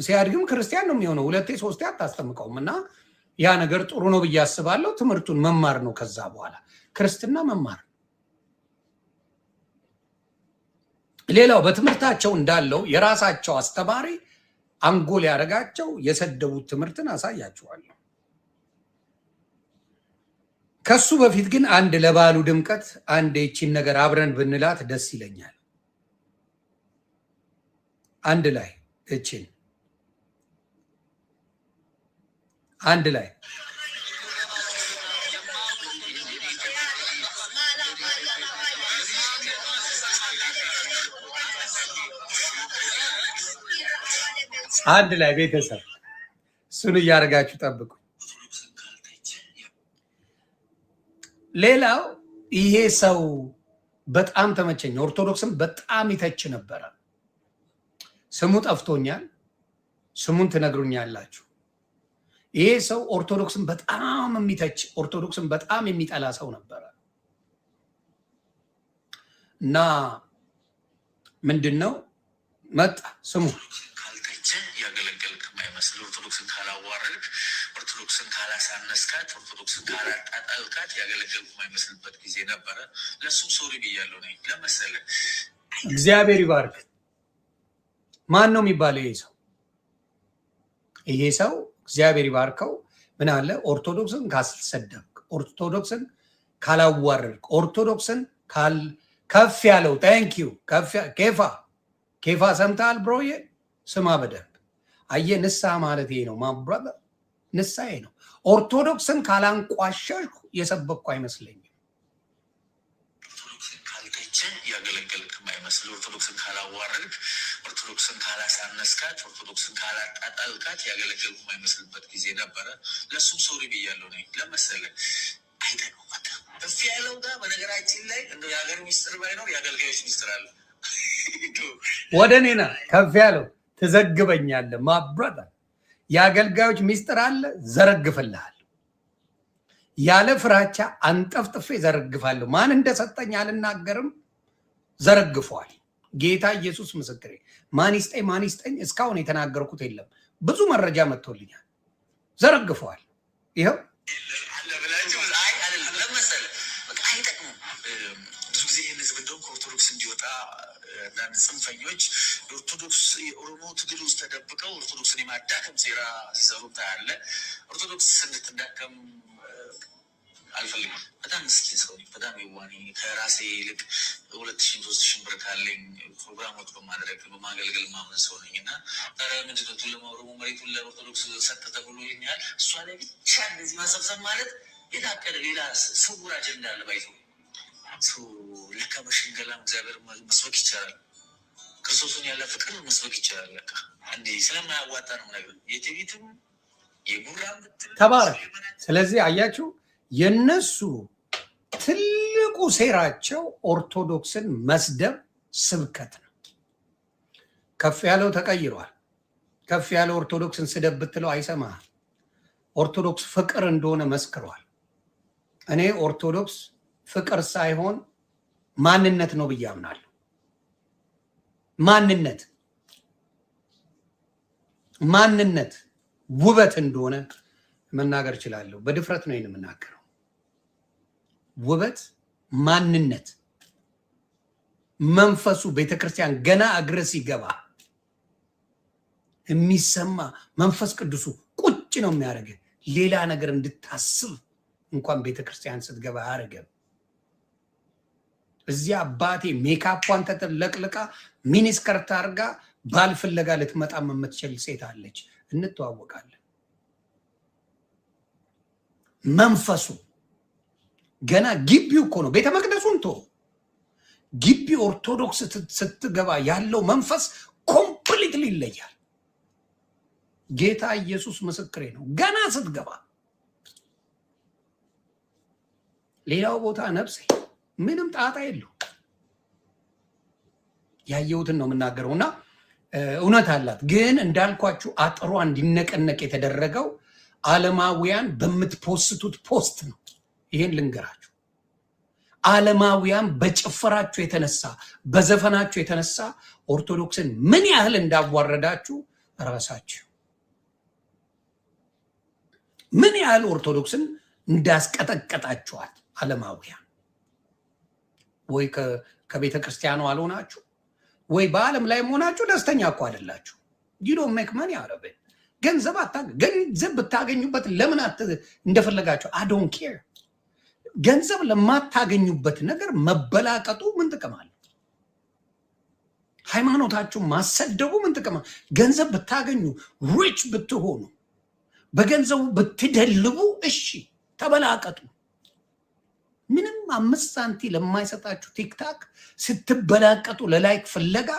ሲያድግም ክርስቲያን ነው የሚሆነው። 2 3 አታስጠምቀውም። እና ያ ነገር ጥሩ ነው ብዬ አስባለሁ። ትምህርቱን መማር ነው። ከዛ በኋላ ክርስትና መማር። ሌላው በትምህርታቸው እንዳለው የራሳቸው አስተማሪ አንጎል ያደረጋቸው የሰደቡት ትምህርትን አሳያችኋለሁ። ከሱ በፊት ግን አንድ ለባሉ ድምቀት አንድ ይቺን ነገር አብረን ብንላት ደስ ይለኛል። አንድ ላይ እቺን አንድ ላይ አንድ ላይ ቤተሰብ እሱን እያደረጋችሁ ጠብቁ። ሌላው ይሄ ሰው በጣም ተመቸኝ። ኦርቶዶክስም በጣም ይተች ነበረ። ስሙ ጠፍቶኛል። ስሙን ትነግሩኛላችሁ። ይሄ ሰው ኦርቶዶክስን በጣም የሚተች ኦርቶዶክስን በጣም የሚጠላ ሰው ነበረ እና ምንድን ነው መጣ ስሙ ያገለገልክ ማይመስል ኦርቶዶክስን ካላዋረድክ ኦርቶዶክስን ካላሳነስካት ኦርቶዶክስን ካላጣጣልካት ያገለገልኩ ማይመስልበት ጊዜ ነበረ። ለሱም ሶሪ ብያለሁ ነኝ ለመሰለ እግዚአብሔር ይባርክ። ማን ነው የሚባለው ይሄ ሰው? ይሄ ሰው እግዚአብሔር ይባርከው። ምን አለ? ኦርቶዶክስን ካስሰደብክ፣ ኦርቶዶክስን ካላዋረድክ፣ ኦርቶዶክስን ከፍ ያለው ታንኪዩ ኬፋ ሰምተሃል ብሮዬ? ስማ በደንብ አየህ። ንስሐ ማለት ይሄ ነው ማብራዳ፣ ንስሐ ይሄ ነው። ኦርቶዶክስን ካላንቋሸሽኩ የሰበኩ አይመስለኝም። ኦርቶዶክስን ካልተቸ ያገለገልክ ማይመስል ኦርቶዶክስን ካላዋረድክ ኦርቶዶክስን ካላሳነስካት ኦርቶዶክስን ካላጣጣልካት ያገለገልኩ ማይመስልበት ጊዜ ነበረ። ለሱም ሶሪ ብያለሁ ነኝ ለመሰለ አይደለም። ከፍ ያለው ጋር በነገራችን ላይ እንደው የሀገር ሚስጥር ባይኖር የአገልጋዮች ሚስጥር አለ። ወደ እኔና ከፍ ያለው ትዘግበኛለህ ማብራዳ። የአገልጋዮች ሚስጥር አለ፣ ዘረግፍልሃል። ያለ ፍራቻ አንጠፍጥፌ ዘረግፋለሁ። ማን እንደሰጠኝ አልናገርም፣ ዘረግፈዋል። ጌታ ኢየሱስ ምስክሬ። ማን ይስጠኝ እስካሁን የተናገርኩት የለም። ብዙ መረጃ መጥቶልኛል። ዘረግፈዋል። ይኸው ብዙ ጊዜ ይህን ህዝብ እንደውም ከኦርቶዶክስ እንዲወጣ አንዳንድ ጽንፈኞች የኦርቶዶክስ የኦሮሞ ትግል ውስጥ ተደብቀው ኦርቶዶክስን የማዳከም ሴራ ሲሰሩ ታያለ። ኦርቶዶክስ እንድትዳከም አልፈልግም። በጣም ምስኪን ሰው ነኝ። በጣም የዋኔ ከራሴ ይልቅ 2000 3000 ብር ካለኝ ፕሮግራሞች በማድረግ በማገልገል ማምን ሰው ነኝ እና ኧረ ምንድነው ለኦሮሞ መሬቱን ለኦርቶዶክስ ሰጠ ተብሎ ይኛል። እሷ ላይ ብቻ እንደዚህ ማሰብሰብ ማለት የታቀደ ሌላ ስውር አጀንዳ አለ። ባይዘው ለካ በሽንገላም እግዚአብሔር መስበክ ይቻላል። ክርስቶስን ያለ ፍቅር መስበክ ይቻላል። ለካ እንዴ ስለማያዋጣ ነው ነገር የትዕቢትም የጉራም ተባረክ። ስለዚህ አያችሁ የነሱ ትልቁ ሴራቸው ኦርቶዶክስን መስደብ ስብከት ነው። ከፍ ያለው ተቀይሯል። ከፍ ያለው ኦርቶዶክስን ስደብ ብትለው አይሰማህም። ኦርቶዶክስ ፍቅር እንደሆነ መስክሯል። እኔ ኦርቶዶክስ ፍቅር ሳይሆን ማንነት ነው ብዬ አምናለሁ። ማንነት ውበት እንደሆነ መናገር እችላለሁ። በድፍረት ነው የምናገረው። ውበት፣ ማንነት፣ መንፈሱ ቤተክርስቲያን ገና እግር ሲገባ የሚሰማ መንፈስ ቅዱሱ ቁጭ ነው የሚያደርግ። ሌላ ነገር እንድታስብ እንኳን ቤተክርስቲያን ስትገባ አያደርግም። እዚያ አባቴ ሜካፓን ተለቅልቃ ሚኒስከርት አድርጋ ባል ፍለጋ ልትመጣም የምትችል ሴት አለች። እንተዋወቃለን። መንፈሱ ገና ግቢው እኮ ነው። ቤተ መቅደሱን ቶ ግቢ ኦርቶዶክስ ስትገባ ያለው መንፈስ ኮምፕሊትሊ ይለያል። ጌታ ኢየሱስ ምስክሬ ነው። ገና ስትገባ ሌላው ቦታ ነፍሴ ምንም ጣጣ የለው። ያየሁትን ነው የምናገረው እና እውነት አላት። ግን እንዳልኳችሁ አጥሯ እንዲነቀነቅ የተደረገው ዓለማውያን በምትፖስቱት ፖስት ነው። ይሄን ልንገራችሁ። ዓለማውያን በጭፈራችሁ የተነሳ በዘፈናችሁ የተነሳ ኦርቶዶክስን ምን ያህል እንዳዋረዳችሁ ራሳችሁ ምን ያህል ኦርቶዶክስን እንዳስቀጠቀጣችኋት ዓለማውያን ወይ ከቤተ ክርስቲያኑ አልሆናችሁ ወይ በዓለም ላይ መሆናችሁ ደስተኛ እኮ አይደላችሁ። ዲዶ መክመን ያረበ ገንዘብ ብታገኙበት ለምን እንደፈለጋችሁ አዶን ኬር። ገንዘብ ለማታገኙበት ነገር መበላቀጡ ምን ጥቅም አለ? ሃይማኖታችሁ ማሰደቡ ምን ጥቅም አለ? ገንዘብ ብታገኙ ሪች ብትሆኑ በገንዘቡ ብትደልቡ እሺ ተበላቀጡ። ምንም 5 ሳንቲ ለማይሰጣችሁ ቲክታክ ስትበላቀጡ ለላይክ ፍለጋ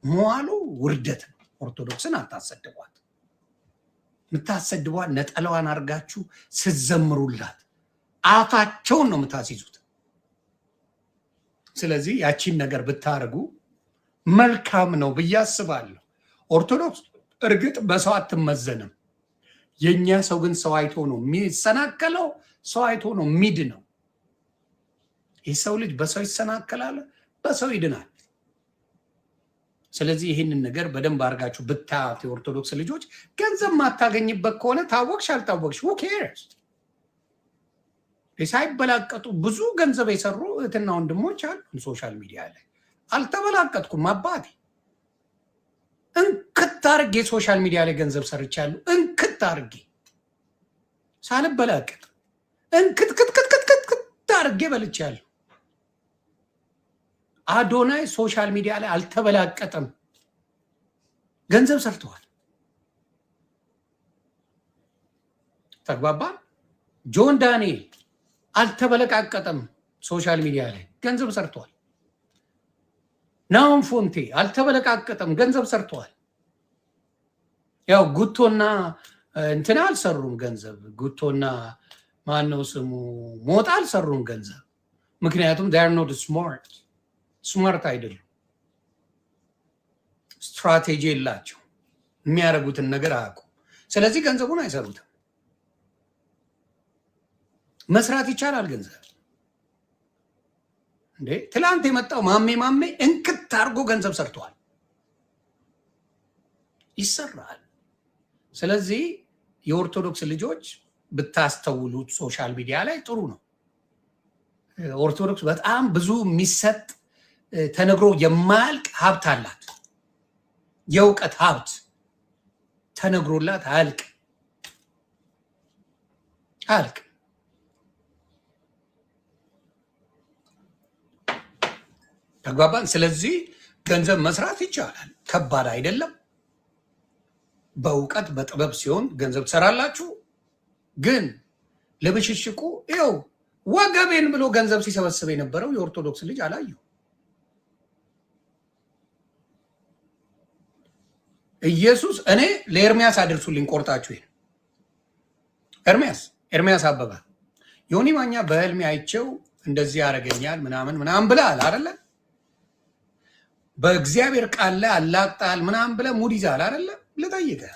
መዋሉ ውርደት ነው። ኦርቶዶክስን አታሰድቧት። የምታሰድቧት ነጠላዋን አድርጋችሁ ስትዘምሩላት አፋቸውን ነው የምታስይዙት። ስለዚህ ያቺን ነገር ብታደርጉ መልካም ነው ብዬ አስባለሁ። ኦርቶዶክስ እርግጥ በሰው አትመዘንም። የኛ ሰው ግን ሰው አይቶ ነው የሚሰናከለው፣ ሰው አይቶ ነው ሚድ ነው። የሰው ልጅ በሰው ይሰናከላል፣ በሰው ይድናል። ስለዚህ ይህንን ነገር በደንብ አድርጋችሁ ብታዩት የኦርቶዶክስ ልጆች ገንዘብ ማታገኝበት ከሆነ ታወቅሽ አልታወቅሽ who cares? ሳይበላቀጡ ብዙ ገንዘብ የሰሩ እህትና ወንድሞች አሉ ሶሻል ሚዲያ ላይ። አልተበላቀጥኩም አባቴ። እንክት አድርጌ ሶሻል ሚዲያ ላይ ገንዘብ ሰርቻለሁ። እንክት አድርጌ ሳልበላቀጥ እንክትክትክትክት አድርጌ በልቻለሁ። አዶናይ ሶሻል ሚዲያ ላይ አልተበላቀጠም፣ ገንዘብ ሰርተዋል። ተግባባን? ጆን ዳንኤል አልተበለቃቀጠም፣ ሶሻል ሚዲያ ላይ ገንዘብ ሰርተዋል። ናሆም ፎንቴ አልተበለቃቀጠም፣ ገንዘብ ሰርተዋል። ያው ጉቶና እንትና አልሰሩም ገንዘብ። ጉቶና ማነው ስሙ ሞጣ አልሰሩም ገንዘብ። ምክንያቱም they are not ስማርት አይደሉም። ስትራቴጂ የላቸው፣ የሚያደርጉትን ነገር አያውቁም። ስለዚህ ገንዘቡን አይሰሩትም። መስራት ይቻላል ገንዘብ እንዴ! ትላንት የመጣው ማሜ እንክት አድርጎ ገንዘብ ሰርተዋል። ይሰራል። ስለዚህ የኦርቶዶክስ ልጆች ብታስተውሉት ሶሻል ሚዲያ ላይ ጥሩ ነው። ኦርቶዶክስ በጣም ብዙ የሚሰጥ ተነግሮ የማያልቅ ሀብት አላት። የእውቀት ሀብት ተነግሮላት አያልቅ። ተግባባን? ስለዚህ ገንዘብ መስራት ይቻላል፣ ከባድ አይደለም። በእውቀት በጥበብ ሲሆን ገንዘብ ትሰራላችሁ። ግን ለብሽሽቁ ይኸው ወገቤን ብሎ ገንዘብ ሲሰበስብ የነበረው የኦርቶዶክስ ልጅ አላየሁ። ኢየሱስ እኔ ለኤርሚያስ አድርሱልኝ ቆርጣችሁ ይሄን ኤርሚያስ አበባ ዮኒ ማኛ በህልሜ አይቼው እንደዚህ ያደርገኛል ምናምን ብለሃል አይደለ? በእግዚአብሔር ቃል ላይ አላቅጣል ምናምን ብለህ ሙድ ይዛል አይደለ? ልጠይቅህ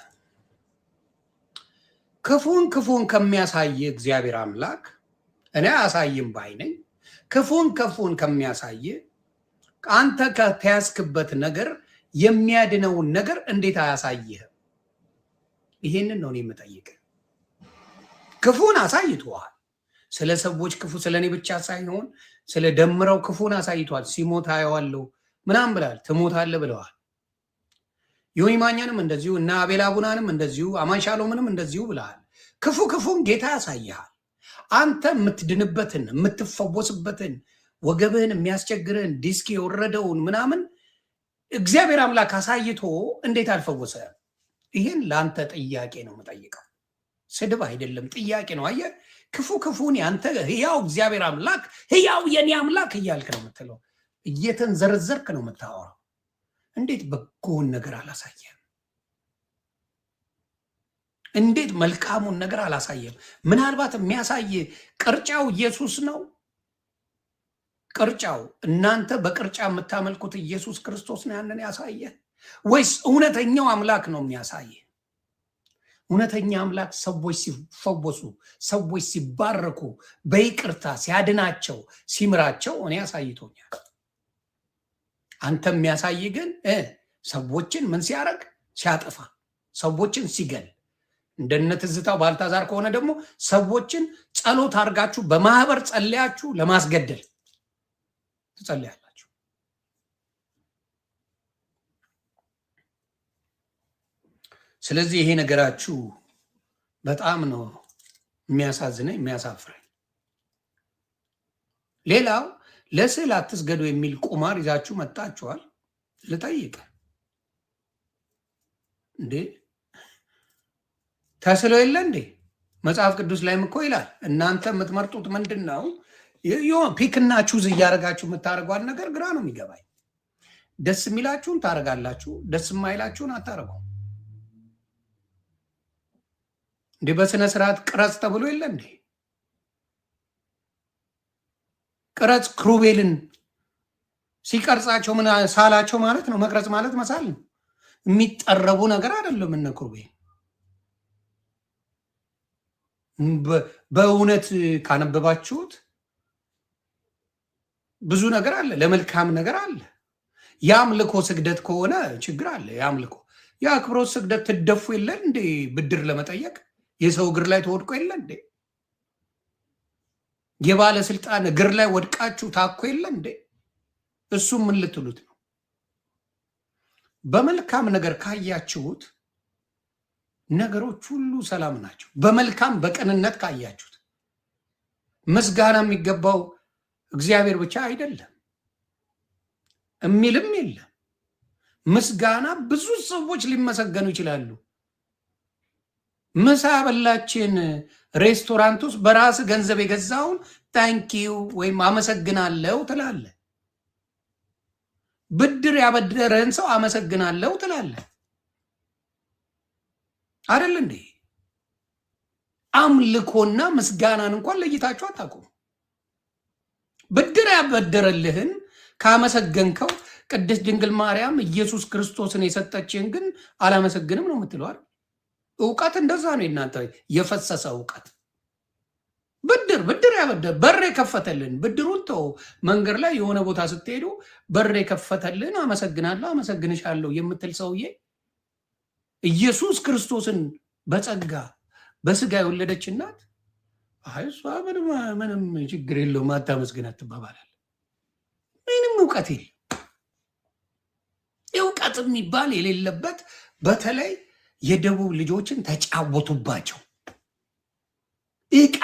ክፉን ከሚያሳይ እግዚአብሔር አምላክ እኔ አሳይም ባይ ነኝ። ክፉን ከሚያሳይ አንተ ከተያዝክበት ነገር የሚያድነውን ነገር እንዴት አያሳይህም? ይሄንን ነው እኔ የምጠይቅህ። ክፉን አሳይቷል። ስለ ሰዎች ክፉ ስለኔ ብቻ ሳይሆን ስለ ደምረው ክፉን አሳይቷል። ሲሞት አየዋለሁ ምናምን ብለዋል። ትሞታለህ ብለዋል። ዮኒ ማኛንም እንደዚሁ እና አቤል አቡናንም እንደዚሁ አማን ሻሎምንም እንደዚሁ ብለዋል። ክፉን ጌታ ያሳይሃል። አንተ የምትድንበትን የምትፈወስበትን ወገብህን የሚያስቸግርህን ዲስክ የወረደውን ምናምን እግዚአብሔር አምላክ አሳይቶ እንዴት አልፈወሰህም? ይህን ለአንተ ጥያቄ ነው የምጠይቀው፣ ስድብ አይደለም፣ ጥያቄ ነው። አየህ ክፉን ያንተ ህያው እግዚአብሔር አምላክ ህያው የኔ አምላክ እያልክ ነው የምትለው፣ እየተንዘረዘርክ ነው የምታወራው። እንዴት በጎውን ነገር አላሳየም? እንዴት መልካሙን ነገር አላሳየም? ምናልባት የሚያሳይ ቅርጫው ኢየሱስ ነው። ቅርጫው እናንተ በቅርጫ የምታመልኩት ኢየሱስ ክርስቶስ ነው ያንን ያሳየ? ወይስ እውነተኛው አምላክ ነው የሚያሳየ? እውነተኛ አምላክ ሰዎች ሲፈወሱ፣ ሰዎች ሲባረኩ፣ በይቅርታ ሲያድናቸው፣ ሲምራቸው እኔ ያሳይቶኛል። አንተ የሚያሳይ ግን ሰዎችን ምን ሲያደርግ? ሲያጠፋ፣ ሰዎችን ሲገል። እንደነ ትዝታው ባልታዛር ከሆነ ደግሞ ሰዎችን ጸሎት አድርጋችሁ በማህበር ጸልያችሁ ለማስገደል ትጸልያላችሁ። ስለዚህ ይሄ ነገራችሁ በጣም ነው የሚያሳዝነኝ፣ የሚያሳፍረኝ። ሌላው ለስዕል አትስገዱ የሚል ቁማር ይዛችሁ መጣችኋል። ልጠይቅ እንዴ ተስሎ የለ እንዴ? መጽሐፍ ቅዱስ ላይም እኮ ይላል። እናንተ የምትመርጡት ምንድን ነው? ፒክና ቹዝ እያደረጋችሁ የምታደርጓል ነገር ግራ ነው የሚገባኝ። ደስ የሚላችሁን ታደርጋላችሁ፣ ደስ የማይላችሁን አታደርጉም። እንዴ በስነ ስርዓት ቅረጽ ተብሎ የለ እንዴ? ቅረጽ ክሩቤልን ሲቀርጻቸው ምን ሳላቸው ማለት ነው። መቅረጽ ማለት መሳል ነው። የሚጠረቡ ነገር አይደለም። እነ ክሩቤል በእውነት ካነበባችሁት ብዙ ነገር አለ፣ ለመልካም ነገር አለ። የአምልኮ ስግደት ከሆነ ችግር አለ። የአምልኮ የአክብሮት ስግደት ትደፉ የለን እንዴ? ብድር ለመጠየቅ የሰው እግር ላይ ተወድቆ የለ እንዴ? የባለስልጣን እግር ላይ ወድቃችሁ ታኮ የለ እንዴ? እሱም ምን ልትሉት ነው? በመልካም ነገር ካያችሁት ነገሮች ሁሉ ሰላም ናቸው። በመልካም በቅንነት ካያችሁት ምስጋና የሚገባው እግዚአብሔር ብቻ አይደለም የሚልም የለም። ምስጋና ብዙ ሰዎች ሊመሰገኑ ይችላሉ። ምሳ በላችን ሬስቶራንት ውስጥ በራስ ገንዘብ የገዛውን ታንኪዩ ወይም አመሰግናለሁ ትላለ። ብድር ያበደረን ሰው አመሰግናለሁ ትላለ አይደል እንዴ? አምልኮና ምስጋናን እንኳን ለይታችሁ አታውቁም። ብድር ያበደረልህን ካመሰገንከው ቅድስት ድንግል ማርያም ኢየሱስ ክርስቶስን የሰጠችን ግን አላመሰግንም ነው የምትለው። እውቀት እንደዛ ነው። እናንተ የፈሰሰ እውቀት ብድር ያበደር በር የከፈተልን ብድሩን ተው። መንገድ ላይ የሆነ ቦታ ስትሄዱ በር የከፈተልን አመሰግናለሁ አመሰግንሻለሁ የምትል ሰውዬ ኢየሱስ ክርስቶስን በጸጋ በስጋ የወለደች እናት እሷ ምንም ችግር የለውም አታመስግናት ትባባላል። ምንም እውቀት የለም። እውቀት የሚባል የሌለበት በተለይ የደቡብ ልጆችን ተጫወቱባቸው። እቃ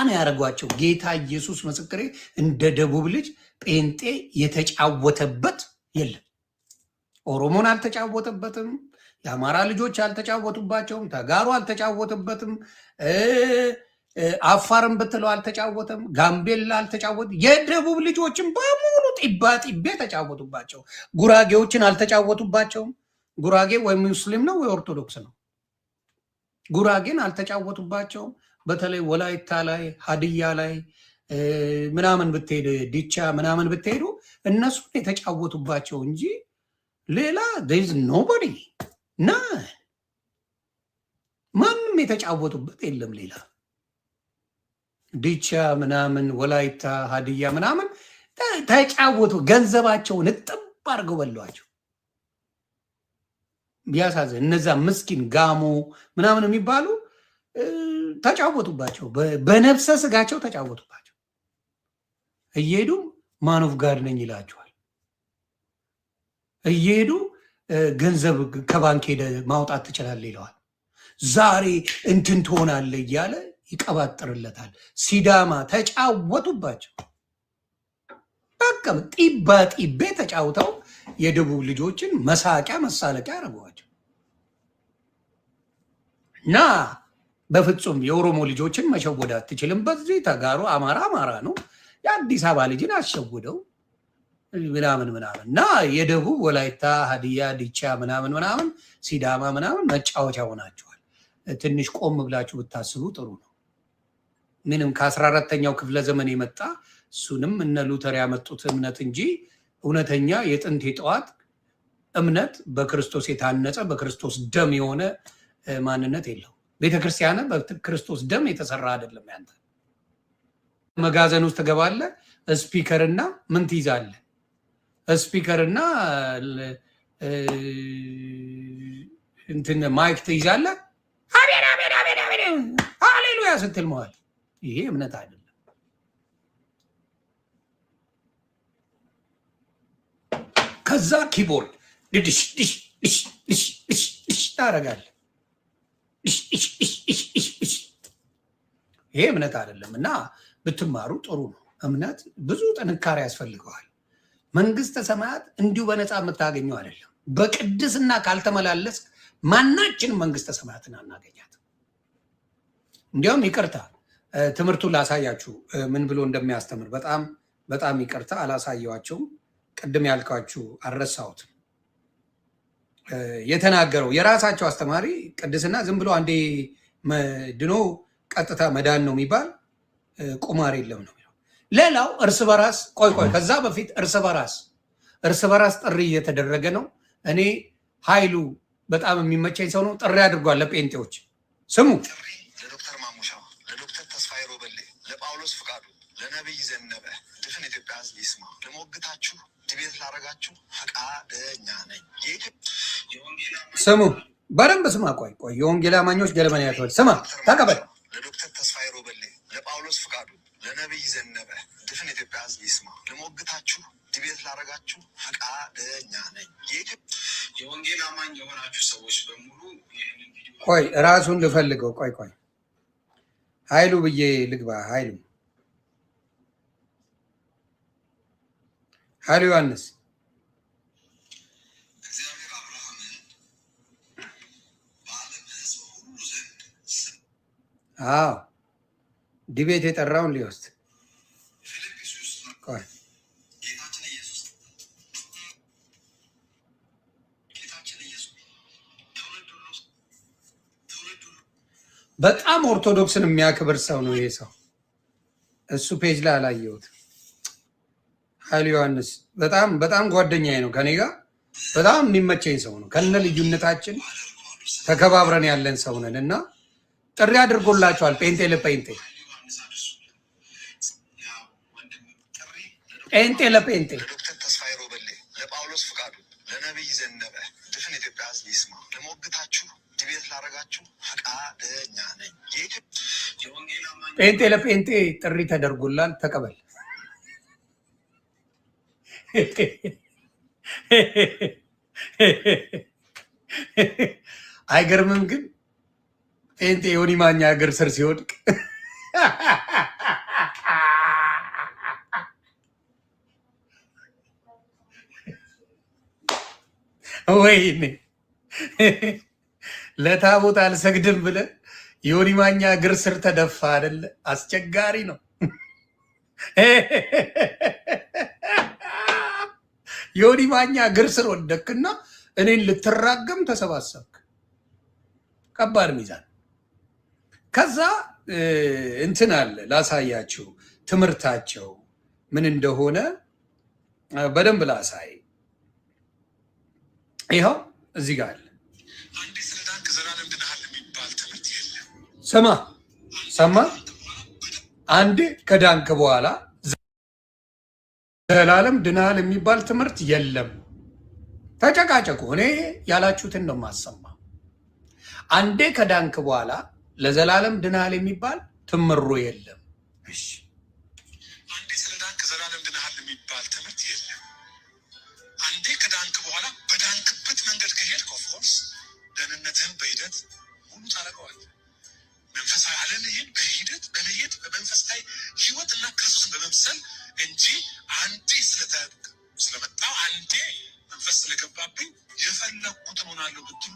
ነው ያደረጓቸው። ጌታ ኢየሱስ ምስክሬ፣ እንደ ደቡብ ልጅ ጴንጤ የተጫወተበት የለም። ኦሮሞን አልተጫወተበትም። የአማራ ልጆች አልተጫወቱባቸውም። ተጋሩ አልተጫወተበትም። አፋርን ብትለው አልተጫወተም። ጋምቤላ አልተጫወትም። የደቡብ ልጆችን በሙሉ ጢባ ጢቤ ተጫወቱባቸው። ጉራጌዎችን አልተጫወቱባቸውም። ጉራጌ ወይ ሙስሊም ነው ወይ ኦርቶዶክስ ነው። ጉራጌን አልተጫወቱባቸውም። በተለይ ወላይታ ላይ ሀዲያ ላይ ምናምን ብትሄድ ዲቻ ምናምን ብትሄዱ እነሱን የተጫወቱባቸው እንጂ ሌላ ዝ ኖቦዲ ና ማንም የተጫወቱበት የለም። ሌላ ዲቻ ምናምን ወላይታ ሀዲያ ምናምን ተጫወቱ። ገንዘባቸውን እጥብ አድርገው በሏቸው። ቢያሳዝን እነዛ ምስኪን ጋሞ ምናምን የሚባሉ ተጫወቱባቸው። በነፍሰ ስጋቸው ተጫወቱባቸው። እየሄዱ ማኖፍ ጋር ነኝ ይላቸዋል። እየሄዱ ገንዘብ ከባንክ ሄደ ማውጣት ትችላለህ ይለዋል። ዛሬ እንትን ትሆናለህ እያለ ይቀባጥርለታል። ሲዳማ ተጫወቱባቸው። በቃ ጢባ ጢቤ ተጫውተው የደቡብ ልጆችን መሳቂያ መሳለቂያ አደረጓቸው እና በፍጹም የኦሮሞ ልጆችን መሸወድ አትችልም። በዚህ ተጋሩ አማራ አማራ ነው። የአዲስ አበባ ልጅን አሸውደው ምናምን ምናምን እና የደቡብ ወላይታ ሀዲያ ዲቻ ምናምን ምናምን ሲዳማ ምናምን መጫወቻ ሆናቸዋል። ትንሽ ቆም ብላችሁ ብታስቡ ጥሩ ነው። ምንም ከ14ተኛው ክፍለ ዘመን የመጣ እሱንም እነ ሉተር ያመጡት እምነት እንጂ እውነተኛ የጥንት የጠዋት እምነት በክርስቶስ የታነጸ በክርስቶስ ደም የሆነ ማንነት የለው። ቤተክርስቲያን በክርስቶስ ደም የተሰራ አይደለም። ያንተ መጋዘን ውስጥ ትገባለህ፣ ስፒከርና ምን ትይዛለህ? ስፒከርና እንትን ማይክ ትይዛለህ። ሃሌሉያ ስትል መዋል። ይሄ እምነት አይደለም። ከዛ ኪቦርድ ድሽ ድሽ ድሽ ድሽ ድሽ ድሽ ታደርጋለህ። ይሄ እምነት አይደለም እና ብትማሩ ጥሩ ነው። እምነት ብዙ ጥንካሬ ያስፈልገዋል። መንግስተ ሰማያት እንዲሁ በነፃ የምታገኘው አይደለም። በቅድስና ካልተመላለስ ማናችንም መንግስተ ሰማያትን አናገኛት። እንዲያውም ይቅርታ ትምህርቱን ላሳያችሁ ምን ብሎ እንደሚያስተምር በጣም በጣም ይቅርታ አላሳየዋቸውም። ቅድም ያልኳችሁ አልረሳሁትም። የተናገረው የራሳቸው አስተማሪ ቅድስና ዝም ብሎ አንዴ ድኖ ቀጥታ መዳን ነው የሚባል ቁማር የለም ነው። ሌላው እርስ በራስ ቆይ ከዛ በፊት እርስ በራስ ጥሪ እየተደረገ ነው። እኔ ኃይሉ በጣም የሚመቸኝ ሰው ነው። ጥሪ አድርጓል ለጴንጤዎች። ስሙ። ለዶክተር ማሙሻ፣ ለዶክተር ተስፋዬ ሮበሌ፣ ለጳውሎስ ፍቃዱ፣ ለነቢይ ዘነበ ድፍን ኢትዮጵያ ሕዝብ ይስማ። ለሞግታችሁ ዲቤት ላረጋችሁ ፈቃደኛ ነኝ። ስሙ፣ በደንብ ስማ። ቆይ የወንጌል አማኞች ገለመን ያተወል ስማ፣ ተቀበል። ለዶክተር ተስፋዬ ሮበሌ፣ ለጳውሎስ ፍቃዱ፣ ለነቢይ ዘነበ ድፍን ኢትዮጵያ ሕዝብ ይስማ። ለሞግታችሁ ዲቤት ላረጋችሁ ፈቃደኛ ነኝ። የወንጌል አማኝ የሆናችሁ ሰዎች በሙሉ ይህንን ቪዲዮ ቆይ ራሱን ልፈልገው። ቆይ ኃይሉ ብዬ ልግባ። ኃይሉ ዮሐንስ እግዚአብሔር አብርሃምን በዓለም ሕዝብ ሁሉ ዘንድ ዲቤት የጠራውን ሊወስድ ፊልጵስዩስ ቆይ በጣም ኦርቶዶክስን የሚያክብር ሰው ነው ይሄ ሰው። እሱ ፔጅ ላይ አላየሁት። ኃይሉ ዮሐንስ በጣም ጓደኛዬ ነው። ከኔ ጋር በጣም የሚመቸኝ ሰው ነው። ከነ ልዩነታችን ተከባብረን ያለን ሰው ነን እና ጥሪ አድርጎላቸዋል። ጴንጤ ለጴንጤ ለዶክተር ተስፋዬ ሮበሌ፣ ለጳውሎስ ፍቃዱ፣ ለነቢይ ዘነበ ድፍን ኢትዮጵያ ሕዝብ ይስማ። ለሞግታችሁ ዲቤት ላረጋችሁ ፈቃደኛ ነኝ። ጴንጤ ለጴንጤ ጥሪ ተደርጎላል። ተቀበል። አይገርምም? ግን ጴንጤ ዮኒ ማኛ እግር ስር ሲወድቅ ወይኔ ለታቦት አልሰግድም ብለህ ዮኒ ማኛ እግር ስር ተደፋ አይደለ? አስቸጋሪ ነው። ዮኒ ማኛ እግር ስር ወደክና እኔን ልትራገም ተሰባሰብክ። ከባድ ሚዛን። ከዛ እንትን አለ ላሳያችሁ፣ ትምህርታቸው ምን እንደሆነ በደንብ ላሳይ። ይኸው እዚህ ጋር አለ። ስማ ሰማ፣ አንዴ ከዳንክ በኋላ ዘላለም ድናል የሚባል ትምህርት የለም። ተጨቃጨቁ። እኔ ያላችሁትን ነው የማሰማ። አንዴ ከዳንክ በኋላ ለዘላለም ድናል የሚባል ትምሮ የለም። እሺ፣ አንዴ ስለዳንክ ዘላለም ድናል የሚባል ትምህርት የለም። አንዴ ከዳንክ በኋላ በዳንክበት መንገድ ከሄድክ ኦፍኮርስ ደህንነትህን በሂደት ሙሉ ታደርገዋለህ። መንፈሳዊ ዓለምህን በሂደት በመሄድ በመንፈሳዊ ህይወትና ክርስቶስን በመምሰል እንጂ አንዴ ስለመጣው አንዴ መንፈስ ስለገባብኝ የፈለኩትን ሆናለሁ ብትሉ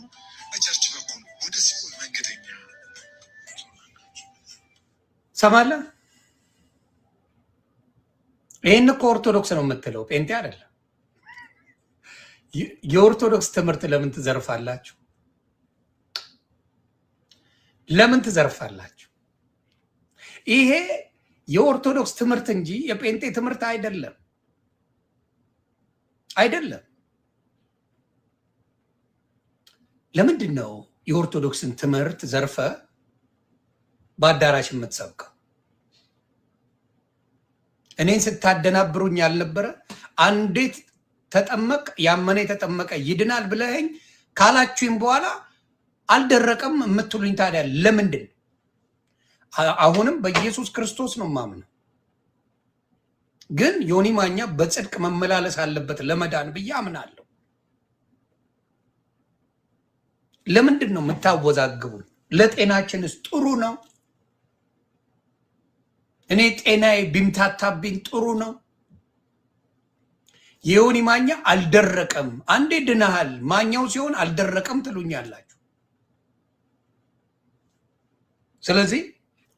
በቸርች በኩል ወደ ሲኦል መንገደኛ ሰማለ። ይህን እኮ ኦርቶዶክስ ነው የምትለው፣ ጴንጤ አይደለም። የኦርቶዶክስ ትምህርት ለምን ትዘርፋላችሁ? ለምን ትዘርፋላችሁ? ይሄ የኦርቶዶክስ ትምህርት እንጂ የጴንጤ ትምህርት አይደለም። አይደለም። ለምንድን ነው የኦርቶዶክስን ትምህርት ዘርፈ በአዳራሽ የምትሰብከው? እኔን ስታደናብሩኝ ያልነበረ? አንዴት ተጠመቅ ያመነ የተጠመቀ ይድናል ብለኸኝ ካላችሁኝ በኋላ አልደረቀም የምትሉኝ ታዲያ ለምንድን? አሁንም በኢየሱስ ክርስቶስ ነው ማምነው፣ ግን ዮኒ ማኛ በጽድቅ መመላለስ አለበት ለመዳን ብዬ አምናለሁ። ለምንድን ነው የምታወዛግቡን? ለጤናችንስ ጥሩ ነው? እኔ ጤናዬ ቢምታታብኝ ጥሩ ነው? የዮኒ ማኛ አልደረቀም፣ አንዴ ድነሃል ማኛው ሲሆን አልደረቀም ትሉኛላችሁ። ስለዚህ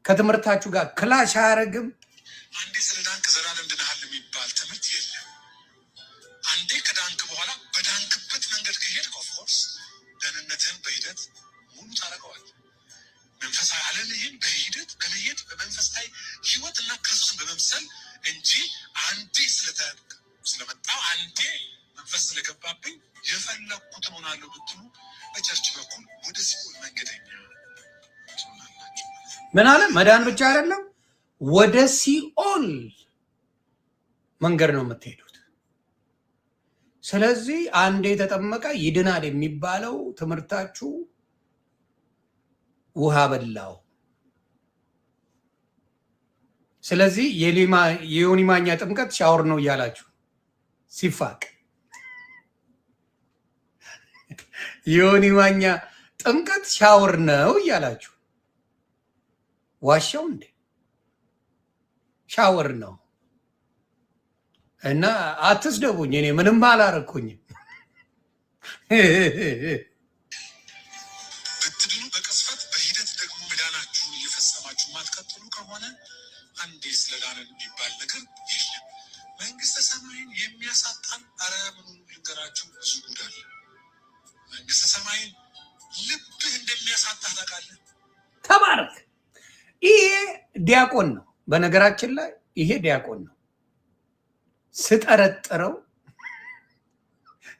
ከትምህርታችሁ ጋር ክላሽ አያደርግም። አንዴ ስለዳንክ ዘላለም ድነሃል የሚባል ትምህርት የለም። አንዴ ከዳንክ በኋላ በዳንክበት መንገድ ከሄድክ ኦፍኮርስ ደህንነትህን በሂደት ሙሉ ታደርገዋለህ። መንፈሳዊ ዓለምህን በሂደት በመሄድ በመንፈሳዊ ህይወትና ክርስቶስን በመምሰል እንጂ አንዴ ስለመጣው አንዴ መንፈስ ስለገባብኝ የፈለኩትን ሆናለሁ ብትሉ በቸርች በኩል ወደ ሲኦል መንገደኛ ምን አለ? መዳን ብቻ አይደለም ወደ ሲኦል መንገድ ነው የምትሄዱት። ስለዚህ አንዴ የተጠመቀ ይድናል የሚባለው ትምህርታችሁ ውሃ በላው። ስለዚህ የዮኒ ማኛ ጥምቀት ሻወር ነው እያላችሁ ሲፋቅ፣ የዮኒ ማኛ ጥምቀት ሻወር ነው እያላችሁ ዋሻው እንዴ? ሻወር ነው። እና አትስደቡኝ፣ እኔ ምንም አላረኩኝም። ብትድኑ በቅጽበት በሂደት ደግሞ መዳናችሁን እየፈጸማችሁ ማትቀጥሉ ከሆነ አንዴ ስለዳንን የሚባል ነገር የለም። መንግስተ ሰማይን የሚያሳጣን አረ ምኑ ልንገራችሁ፣ ብዙ ጉድ አለ። መንግስተ ሰማይን ልብህ እንደሚያሳጣህ ታውቃለህ። ተባረክ። ይሄ ዲያቆን ነው። በነገራችን ላይ ይሄ ዲያቆን ነው። ስጠረጥረው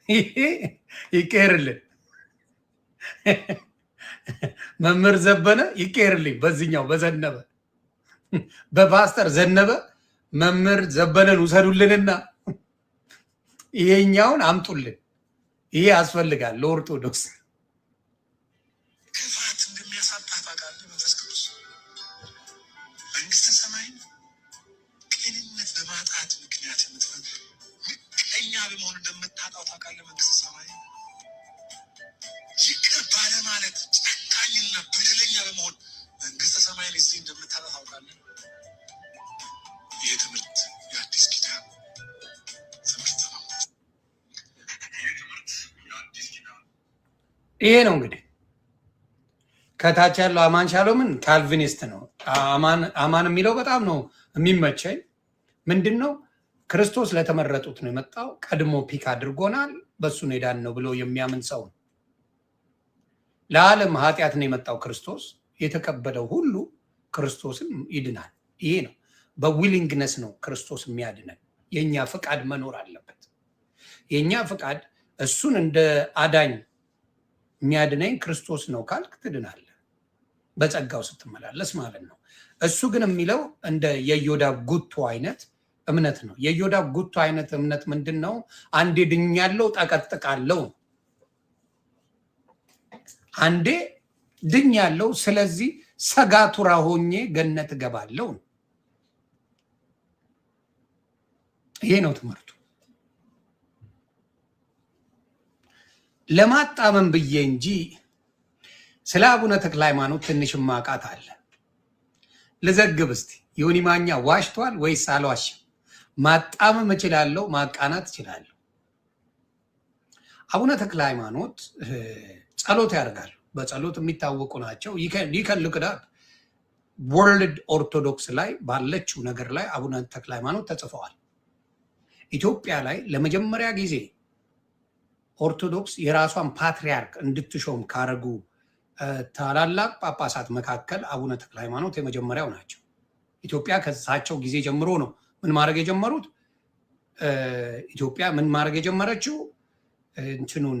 ይሄ ይቀርልን መምህር ዘበነ ይቀርልኝ። በዚህኛው በዘነበ በፓስተር ዘነበ መምህር ዘበነን ውሰዱልንና ይሄኛውን አምጡልን። ይሄ ያስፈልጋል ለኦርቶዶክስ። ክፋት እንደሚያሳጣህ ታውቃለህ። መንፈስ ቅዱስ መንግስተ ሰማይን ቅንነት በማጣት ምክንያት ምቀኛ በመሆን እንደምታጣው ታውቃለህ። መንግስተ ሰማይ ይቅር ባለማለት ጨካኝና በደለኛ በመሆን መንግስተ ሰማይን እዚህ እንደምታጣ ታውቃለህ። ይህ ትምህርት የአዲስ ኪዳን ትምህርት ነው። ይሄ ነው እንግዲህ ከታች ያለው አማን ሻሎምን ካልቪኒስት ነው። አማን የሚለው በጣም ነው የሚመቸኝ። ምንድን ነው ክርስቶስ ለተመረጡት ነው የመጣው፣ ቀድሞ ፒክ አድርጎናል፣ በሱ ሄዳን ነው ብሎ የሚያምን ሰው ነው። ለዓለም ኃጢአት ነው የመጣው ክርስቶስ፣ የተቀበለው ሁሉ ክርስቶስን ይድናል። ይሄ ነው። በዊሊንግነስ ነው ክርስቶስ የሚያድነን። የኛ ፍቃድ መኖር አለበት። የኛ ፍቃድ እሱን እንደ አዳኝ የሚያድነኝ ክርስቶስ ነው ካልክ ትድናለህ፣ በጸጋው ስትመላለስ ማለት ነው። እሱ ግን የሚለው እንደ የዮዳብ ጉቶ አይነት እምነት ነው። የዮዳብ ጉቶ አይነት እምነት ምንድን ነው? አንዴ ድኛለው ጠቀጥቃለው፣ አንዴ ድኛለው፣ ስለዚህ ሰጋቱራ ሆኜ ገነት እገባለው። ይሄ ነው ትምህርቱ። ለማጣመም ብዬ እንጂ ስለ አቡነ ተክለ ሃይማኖት ትንሽ ማቃት አለ። ልዘግብ እስቲ። ዮኒ ማኛ ዋሽቷል ወይስ አልዋሽም? ማጣመም እችላለሁ፣ ማቃናት እችላለሁ። አቡነ ተክለ ሃይማኖት ጸሎት ያደርጋሉ። በጸሎት የሚታወቁ ናቸው። ይከልክዳል። ወርልድ ኦርቶዶክስ ላይ ባለችው ነገር ላይ አቡነ ተክለ ሃይማኖት ተጽፈዋል። ኢትዮጵያ ላይ ለመጀመሪያ ጊዜ ኦርቶዶክስ የራሷን ፓትሪያርክ እንድትሾም ካረጉ ታላላቅ ጳጳሳት መካከል አቡነ ተክለ ሃይማኖት የመጀመሪያው ናቸው። ኢትዮጵያ ከሳቸው ጊዜ ጀምሮ ነው ምን ማድረግ የጀመሩት? ኢትዮጵያ ምን ማድረግ የጀመረችው? እንትኑን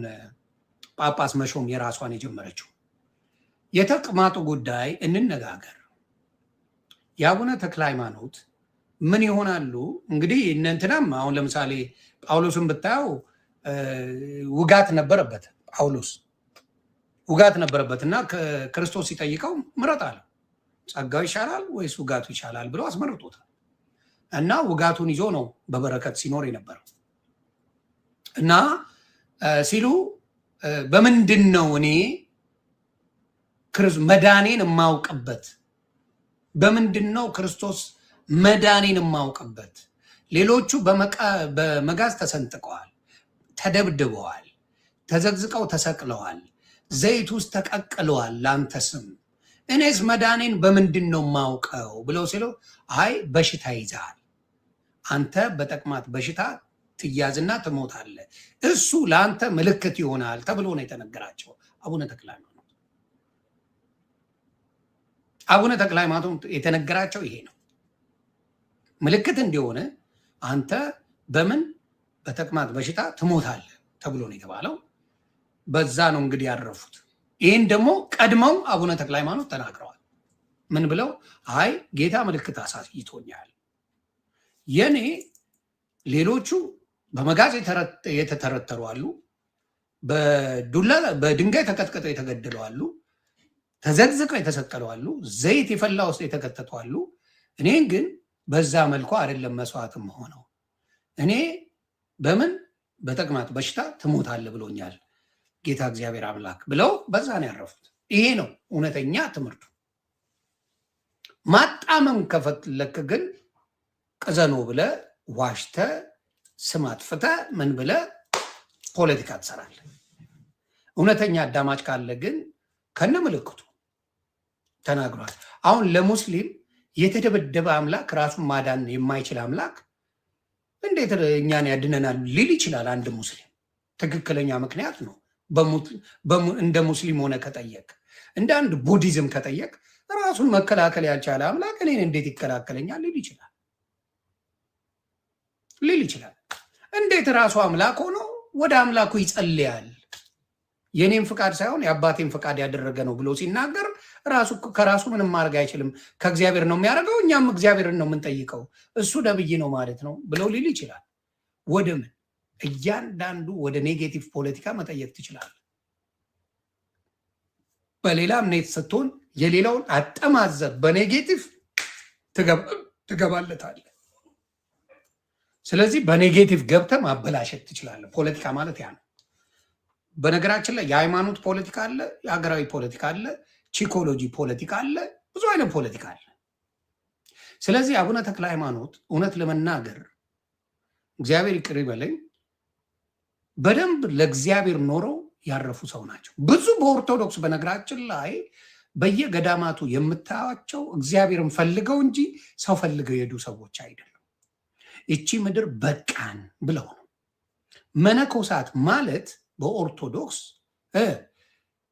ጳጳስ መሾም የራሷን የጀመረችው። የተቅማጡ ጉዳይ እንነጋገር። የአቡነ ተክለ ሃይማኖት ምን ይሆናሉ እንግዲህ? እነንትናም አሁን ለምሳሌ ጳውሎስን ብታየው ውጋት ነበረበት። ጳውሎስ ውጋት ነበረበት እና ክርስቶስ ሲጠይቀው ምረጥ አለ። ጸጋው ይሻላል ወይስ ውጋቱ ይሻላል ብሎ አስመርጦታል። እና ውጋቱን ይዞ ነው በበረከት ሲኖር የነበረው። እና ሲሉ በምንድን ነው እኔ መዳኔን የማውቅበት? በምንድን ነው ክርስቶስ መዳኔን የማውቅበት? ሌሎቹ በመጋዝ ተሰንጥቀዋል፣ ተደብድበዋል፣ ተዘግዝቀው ተሰቅለዋል፣ ዘይት ውስጥ ተቀቅለዋል ለአንተ ስም። እኔስ መዳኔን በምንድን ነው የማውቀው ብለው ሲለው አይ በሽታ ይዛል፣ አንተ በተቅማጥ በሽታ ትያዝና ትሞታለህ፣ እሱ ለአንተ ምልክት ይሆናል ተብሎ ነው የተነገራቸው። አቡነ ተክለ ሃይማኖት የተነገራቸው ይሄ ነው። ምልክት እንዲሆነ አንተ በምን በተቅማጥ በሽታ ትሞታለህ ተብሎ ነው የተባለው። በዛ ነው እንግዲህ ያረፉት። ይህን ደግሞ ቀድመው አቡነ ተክለ ሃይማኖት ተናግረዋል። ምን ብለው? አይ ጌታ ምልክት አሳይቶኛል። የኔ ሌሎቹ በመጋዝ የተተረተሩ አሉ፣ በዱላ በድንጋይ ተቀጥቅጠው የተገደሉ አሉ፣ ተዘግዝቀው የተሰቀሉ አሉ፣ ዘይት የፈላ ውስጥ የተከተቱ አሉ። እኔን ግን በዛ መልኩ አይደለም መስዋዕትም ሆነው እኔ በምን በተቅማጥ በሽታ ትሞታለህ ብሎኛል ጌታ እግዚአብሔር አምላክ ብለው በዛ ነው ያረፉት። ይሄ ነው እውነተኛ ትምህርቱ። ማጣመም ከፈለክ ግን ቅዘኖ ብለ ዋሽተ ስም አጥፍተ ምን ብለ ፖለቲካ ትሰራለህ። እውነተኛ አዳማጭ ካለ ግን ከነ ምልክቱ ተናግሯል። አሁን ለሙስሊም የተደበደበ አምላክ ራሱን ማዳን የማይችል አምላክ እንዴት እኛን ያድነናል ሊል ይችላል? አንድ ሙስሊም ትክክለኛ ምክንያት ነው። እንደ ሙስሊም ሆነ ከጠየቅ፣ እንደ አንድ ቡዲዝም ከጠየቅ ራሱን መከላከል ያልቻለ አምላክ እኔን እንዴት ይከላከለኛል ሊል ይችላል። እንዴት ራሱ አምላክ ሆኖ ወደ አምላኩ ይጸልያል? የኔም ፍቃድ ሳይሆን የአባቴን ፍቃድ ያደረገ ነው ብሎ ሲናገር ራሱ ከራሱ ምንም ማድረግ አይችልም፣ ከእግዚአብሔር ነው የሚያደርገው፣ እኛም እግዚአብሔርን ነው የምንጠይቀው፣ እሱ ነብይ ነው ማለት ነው ብለው ሊል ይችላል። ወደ ምን እያንዳንዱ ወደ ኔጌቲቭ ፖለቲካ መጠየቅ ትችላል። በሌላ እምነት ስትሆን የሌላውን አጠማዘብ በኔጌቲቭ ትገባለታል። ስለዚህ በኔጌቲቭ ገብተ ማበላሸት ትችላለ። ፖለቲካ ማለት ያ ነው። በነገራችን ላይ የሃይማኖት ፖለቲካ አለ፣ የሀገራዊ ፖለቲካ አለ፣ ቺኮሎጂ ፖለቲካ አለ፣ ብዙ አይነት ፖለቲካ አለ። ስለዚህ አቡነ ተክለ ሃይማኖት እውነት ለመናገር እግዚአብሔር ይቅር ይበለኝ በደንብ ለእግዚአብሔር ኖረው ያረፉ ሰው ናቸው። ብዙ በኦርቶዶክስ በነገራችን ላይ በየገዳማቱ የምታያቸው እግዚአብሔርን ፈልገው እንጂ ሰው ፈልገው የሄዱ ሰዎች አይደሉም። እቺ ምድር በቃን ብለው ነው። መነኮሳት ማለት በኦርቶዶክስ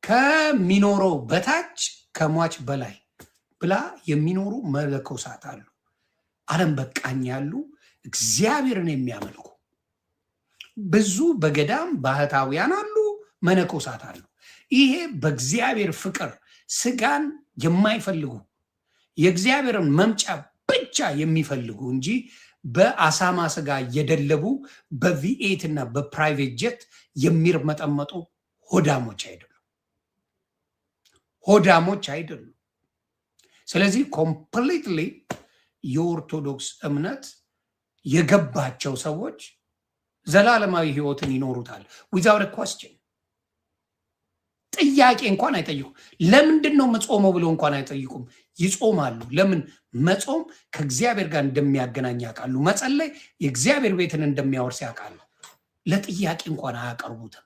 ከሚኖረው በታች ከሟች በላይ ብላ የሚኖሩ መነኮሳት አሉ። ዓለም በቃኝ ያሉ እግዚአብሔርን የሚያመልኩ ብዙ በገዳም ባህታውያን አሉ፣ መነኮሳት አሉ። ይሄ በእግዚአብሔር ፍቅር ስጋን የማይፈልጉ የእግዚአብሔርን መምጫ ብቻ የሚፈልጉ እንጂ በአሳማ ስጋ እየደለቡ በቪኤት እና በፕራይቬት ጀት የሚርመጠመጡ ሆዳሞች አይደሉም፣ ሆዳሞች አይደሉም። ስለዚህ ኮምፕሊትሊ የኦርቶዶክስ እምነት የገባቸው ሰዎች ዘላለማዊ ህይወትን ይኖሩታል። ዊዛውት ኳስችን ጥያቄ እንኳን አይጠይቁም። ለምንድን ነው መጾመው ብለው እንኳን አይጠይቁም። ይጾማሉ። ለምን? መጾም ከእግዚአብሔር ጋር እንደሚያገናኝ ያውቃሉ። መጸለይ የእግዚአብሔር ቤትን እንደሚያወርስ ያውቃሉ። ለጥያቄ እንኳን አያቀርቡትም።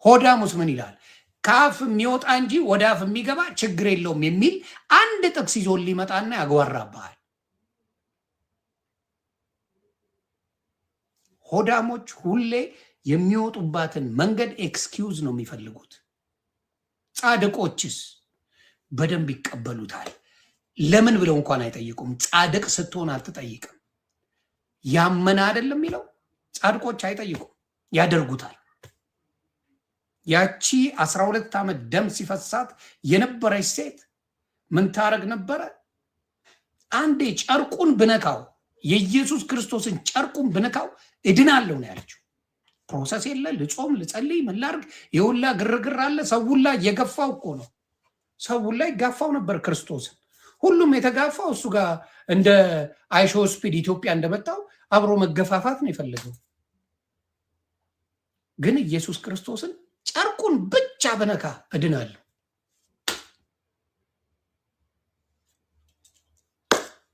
ሆዳሙስ ምን ይላል? ከአፍ የሚወጣ እንጂ ወደ አፍ የሚገባ ችግር የለውም የሚል አንድ ጥቅስ ይዞን ሊመጣና ያጓራብሃል። ሆዳሞች ሁሌ የሚወጡባትን መንገድ ኤክስኪውዝ ነው የሚፈልጉት። ጻድቆችስ በደንብ ይቀበሉታል። ለምን ብለው እንኳን አይጠይቁም። ጻድቅ ስትሆን አትጠይቅም። ያመነ አይደለም የሚለው ጻድቆች አይጠይቁም፣ ያደርጉታል። ያቺ 12 ዓመት ደም ሲፈሳት የነበረች ሴት ምን ታረግ ነበረ? አንዴ ጨርቁን ብነካው፣ የኢየሱስ ክርስቶስን ጨርቁን ብነካው እድናለሁ ነው ያለችው። ፕሮሰስ የለ፣ ልጾም ልጸልይ ምን ላድርግ፣ የሁላ ግርግር አለ። ሰውላ እየገፋው እኮ ነው። ሰውላ ይጋፋው ነበር ክርስቶስን። ሁሉም የተጋፋው እሱ ጋር እንደ አይሾ ስፒድ ኢትዮጵያ እንደመጣው አብሮ መገፋፋት ነው የፈለገው። ግን ኢየሱስ ክርስቶስን ጨርቁን ብቻ በነካ እድናለሁ።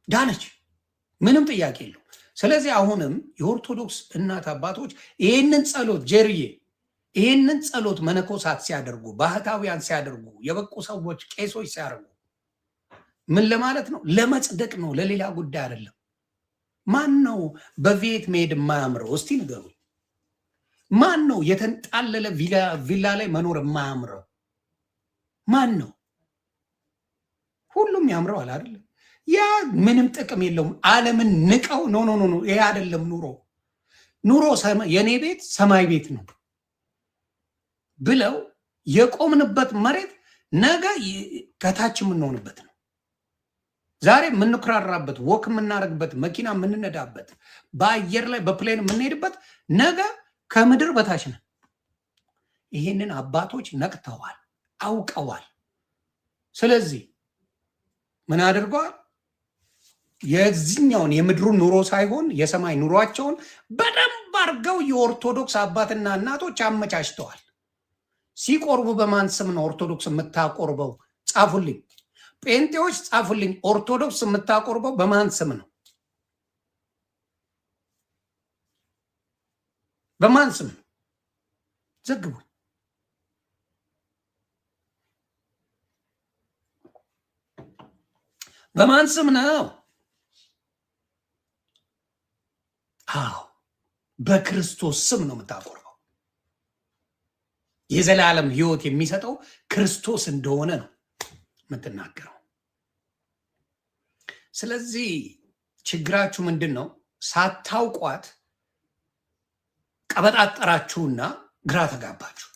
ዳነች፣ ምንም ጥያቄ የለው። ስለዚህ አሁንም የኦርቶዶክስ እናት አባቶች ይህንን ጸሎት ጀርዬ ይህንን ጸሎት መነኮሳት ሲያደርጉ፣ ባህታውያን ሲያደርጉ፣ የበቁ ሰዎች ቄሶች ሲያደርጉ ምን ለማለት ነው? ለመጽደቅ ነው፣ ለሌላ ጉዳይ አይደለም። ማን ነው በቤት መሄድ የማያምረው? እስቲ ንገሩ። ማን ነው የተንጣለለ ቪላ ላይ መኖር የማያምረው? ማን ነው? ሁሉም ያምረዋል አይደለም? ያ ምንም ጥቅም የለውም። ዓለምን ንቀው ኖ ኖ ኖ ይሄ አይደለም ኑሮ የኔ ቤት ሰማይ ቤት ነው ብለው የቆምንበት መሬት ነገ ከታች የምንሆንበት ነው። ዛሬ የምንኩራራበት ወክ የምናደርግበት መኪና የምንነዳበት በአየር ላይ በፕሌን የምንሄድበት ነገ ከምድር በታች ነው። ይሄንን አባቶች ነቅተዋል፣ አውቀዋል። ስለዚህ ምን አድርገዋል? የዚህኛውን የምድሩን ኑሮ ሳይሆን የሰማይ ኑሯቸውን በደንብ አድርገው የኦርቶዶክስ አባትና እናቶች አመቻችተዋል። ሲቆርቡ በማን ስም ነው ኦርቶዶክስ የምታቆርበው? ጻፉልኝ። ጴንጤዎች ጻፉልኝ። ኦርቶዶክስ የምታቆርበው በማን ስም ነው? በማን ስም ነው? ዘግቡ። በማን ስም ነው? አዎ በክርስቶስ ስም ነው የምታቆርበው። የዘላለም ሕይወት የሚሰጠው ክርስቶስ እንደሆነ ነው የምትናገረው። ስለዚህ ችግራችሁ ምንድን ነው? ሳታውቋት ቀበጣጠራችሁና ግራ ተጋባችሁ።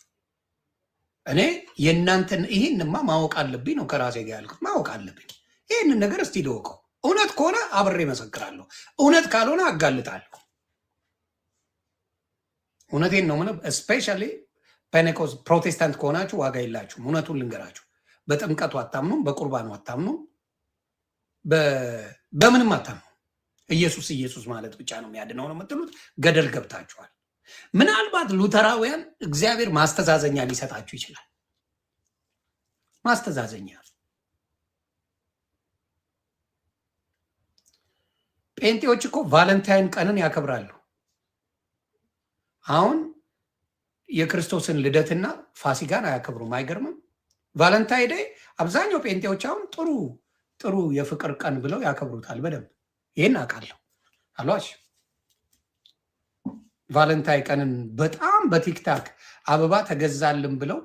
እኔ የእናንተን ይህንማ ማወቅ አለብኝ ነው ከራሴ ጋር ያልኩት። ማወቅ አለብኝ ይህንን ነገር እስቲ ልወቀው። እውነት ከሆነ አብሬ መሰክራለሁ፣ እውነት ካልሆነ አጋልጣለሁ። እውነቴን ነው። ምን ስፔሻሊ ፔኔኮስ ፕሮቴስታንት ከሆናችሁ ዋጋ የላችሁም። እውነቱን ልንገራችሁ፣ በጥምቀቱ አታምኑም፣ በቁርባኑ አታምኑም፣ በምንም አታምኑም። ኢየሱስ ኢየሱስ ማለት ብቻ ነው የሚያድነው ነው የምትሉት። ገደል ገብታችኋል። ምናልባት ሉተራውያን እግዚአብሔር ማስተዛዘኛ ሊሰጣችሁ ይችላል። ማስተዛዘኛ። ጴንጤዎች እኮ ቫለንታይን ቀንን ያከብራሉ። አሁን የክርስቶስን ልደትና ፋሲካን አያከብሩም። አይገርምም? ቫለንታይን ዴይ አብዛኛው ጴንጤዎች አሁን ጥሩ ጥሩ የፍቅር ቀን ብለው ያከብሩታል በደንብ። ይሄን አውቃለሁ አሏሽ። ቫለንታይ ቀንን በጣም በቲክታክ አበባ ተገዛልን ብለው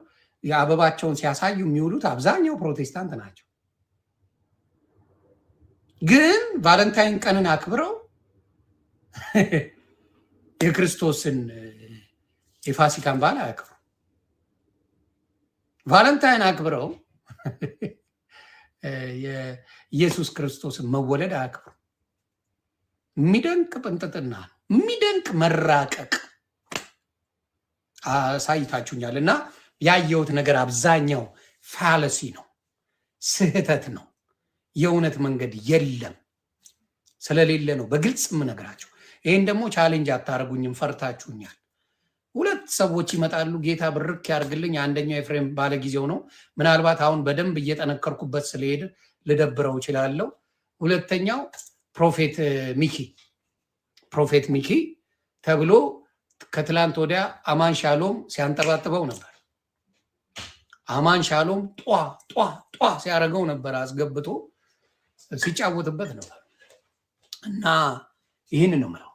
የአበባቸውን ሲያሳዩ የሚውሉት አብዛኛው ፕሮቴስታንት ናቸው። ግን ቫለንታይን ቀንን አክብረው የክርስቶስን የፋሲካን በዓል አያክብሩ። ቫለንታይን አክብረው የኢየሱስ ክርስቶስን መወለድ አያክብሩ። የሚደንቅ ጥንጥጥና ነው፣ የሚደንቅ መራቀቅ አሳይታችሁኛል። እና ያየሁት ነገር አብዛኛው ፋለሲ ነው፣ ስህተት ነው። የእውነት መንገድ የለም፣ ስለሌለ ነው በግልጽ የምነግራቸው። ይህን ደግሞ ቻሌንጅ አታደርጉኝም፣ ፈርታችሁኛል። ሁለት ሰዎች ይመጣሉ፣ ጌታ ብርክ ያርግልኝ። አንደኛው ኤፍሬም ባለጊዜው ነው። ምናልባት አሁን በደንብ እየጠነከርኩበት ስለሄድ ልደብረው እችላለሁ። ሁለተኛው ፕሮፌት ሚኪ ተብሎ ከትላንት ወዲያ አማን ሻሎም ሲያንጠባጥበው ነበር። አማን ሻሎም ጧ ሲያደርገው ነበር፣ አስገብቶ ሲጫወትበት ነበር። እና ይህን ነው የምለው።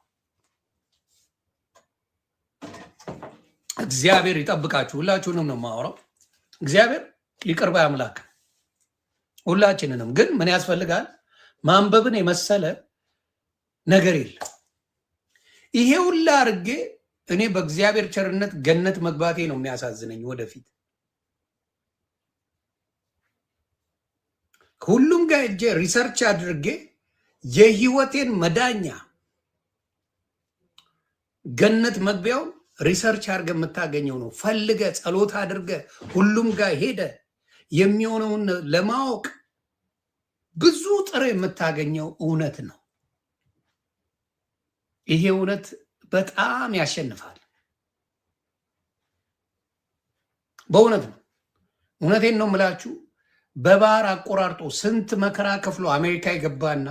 እግዚአብሔር ይጠብቃችሁ። ሁላችሁንም ነው የማወራው። እግዚአብሔር ይቅር ባይ አምላክ ሁላችንንም። ግን ምን ያስፈልጋል? ማንበብን የመሰለ ነገር የለም። ይሄ ሁላ አድርጌ እኔ በእግዚአብሔር ቸርነት ገነት መግባቴ ነው የሚያሳዝነኝ። ወደፊት ከሁሉም ጋር እጄ ሪሰርች አድርጌ የህይወቴን መዳኛ ገነት መግቢያውን ሪሰርች አድርገ የምታገኘው ነው። ፈልገ ጸሎት አድርገ ሁሉም ጋር ሄደ የሚሆነውን ለማወቅ ብዙ ጥረ የምታገኘው እውነት ነው። ይሄ እውነት በጣም ያሸንፋል። በእውነት ነው። እውነቴን ነው የምላችሁ። በባህር አቆራርጦ ስንት መከራ ከፍሎ አሜሪካ የገባና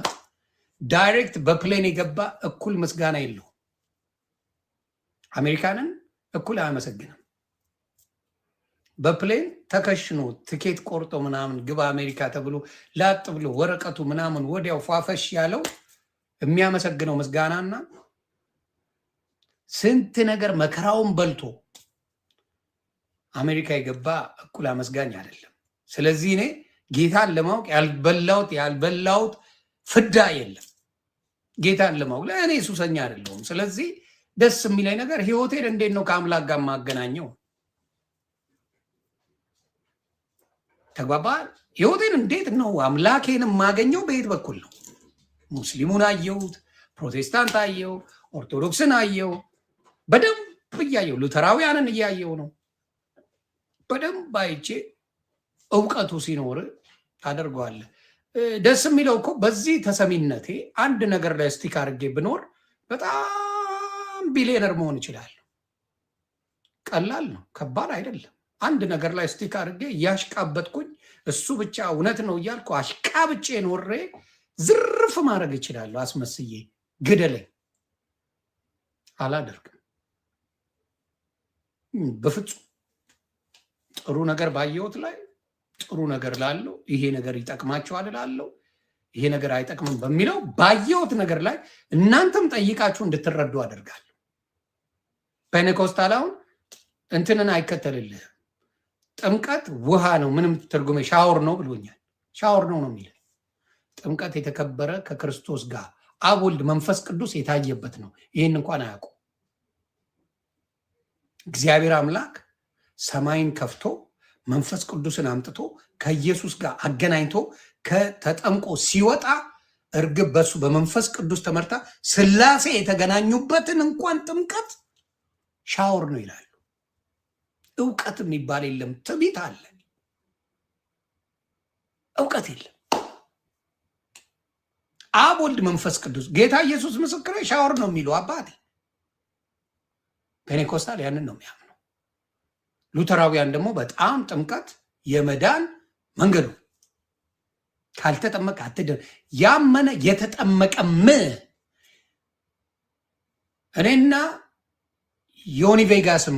ዳይሬክት በፕሌን የገባ እኩል ምስጋና የለው። አሜሪካንን እኩል አያመሰግንም። በፕሌን ተከሽኖ ትኬት ቆርጦ ምናምን ግባ አሜሪካ ተብሎ ላጥ ብሎ ወረቀቱ ምናምን ወዲያው ፏፈሽ ያለው የሚያመሰግነው ምስጋናና ስንት ነገር መከራውን በልቶ አሜሪካ የገባ እኩል አመስጋኝ አይደለም። ስለዚህ እኔ ጌታን ለማወቅ ያልበላሁት ፍዳ የለም። ጌታን ለማወቅ ለእኔ ሱሰኛ አይደለሁም። ስለዚህ ደስ የሚለኝ ነገር ህይወቴን እንዴት ነው ከአምላክ ጋር ማገናኘው? ተግባባል? ህይወቴን እንዴት ነው አምላኬን የማገኘው? በየት በኩል ነው? ሙስሊሙን አየሁት፣ ፕሮቴስታንት አየው፣ ኦርቶዶክስን አየው፣ በደንብ እያየው፣ ሉተራውያንን እያየው ነው። በደንብ አይቼ እውቀቱ ሲኖር ታደርገዋለህ። ደስ የሚለው እኮ በዚህ ተሰሚነቴ አንድ ነገር ላይ ስቲክ አድርጌ ብኖር በጣም ቢሊየነር መሆን ይችላል። ቀላል ነው፣ ከባድ አይደለም። አንድ ነገር ላይ ስቲክ አድርጌ እያሽቃበጥኩኝ እሱ ብቻ እውነት ነው እያልኩ አሽቃብጬ ኖሬ ዝርፍ ማድረግ ይችላለሁ። አስመስዬ ግደለኝ አላደርግም በፍጹም። ጥሩ ነገር ባየሁት ላይ ጥሩ ነገር ላለው ይሄ ነገር ይጠቅማቸዋል ላለው ይሄ ነገር አይጠቅምም በሚለው ባየሁት ነገር ላይ እናንተም ጠይቃችሁ እንድትረዱ አደርጋለሁ። ፔንቴኮስታል አሁን እንትንን አይከተልልህም። ጥምቀት ውሃ ነው፣ ምንም ትርጉሜ ሻወር ነው ብሎኛል። ሻወር ነው ነው የሚለው። ጥምቀት የተከበረ ከክርስቶስ ጋር አብ ወልድ መንፈስ ቅዱስ የታየበት ነው። ይህን እንኳን አያውቁ። እግዚአብሔር አምላክ ሰማይን ከፍቶ መንፈስ ቅዱስን አምጥቶ ከኢየሱስ ጋር አገናኝቶ ከተጠምቆ ሲወጣ እርግብ በሱ በመንፈስ ቅዱስ ተመርታ ስላሴ የተገናኙበትን እንኳን ጥምቀት ሻወር ነው ይላሉ። እውቀት የሚባል የለም። ትዕቢት አለ፣ እውቀት የለም። አብ ወልድ መንፈስ ቅዱስ ጌታ ኢየሱስ ምስክሬ ሻወር ነው የሚለው አባቴ። ፔንቴኮስታል ያንን ነው የሚያምነው። ሉተራውያን ደግሞ በጣም ጥምቀት የመዳን መንገዱ ካልተጠመቀ አትድን። ያመነ የተጠመቀም እኔና ዮኒ ቬጋስም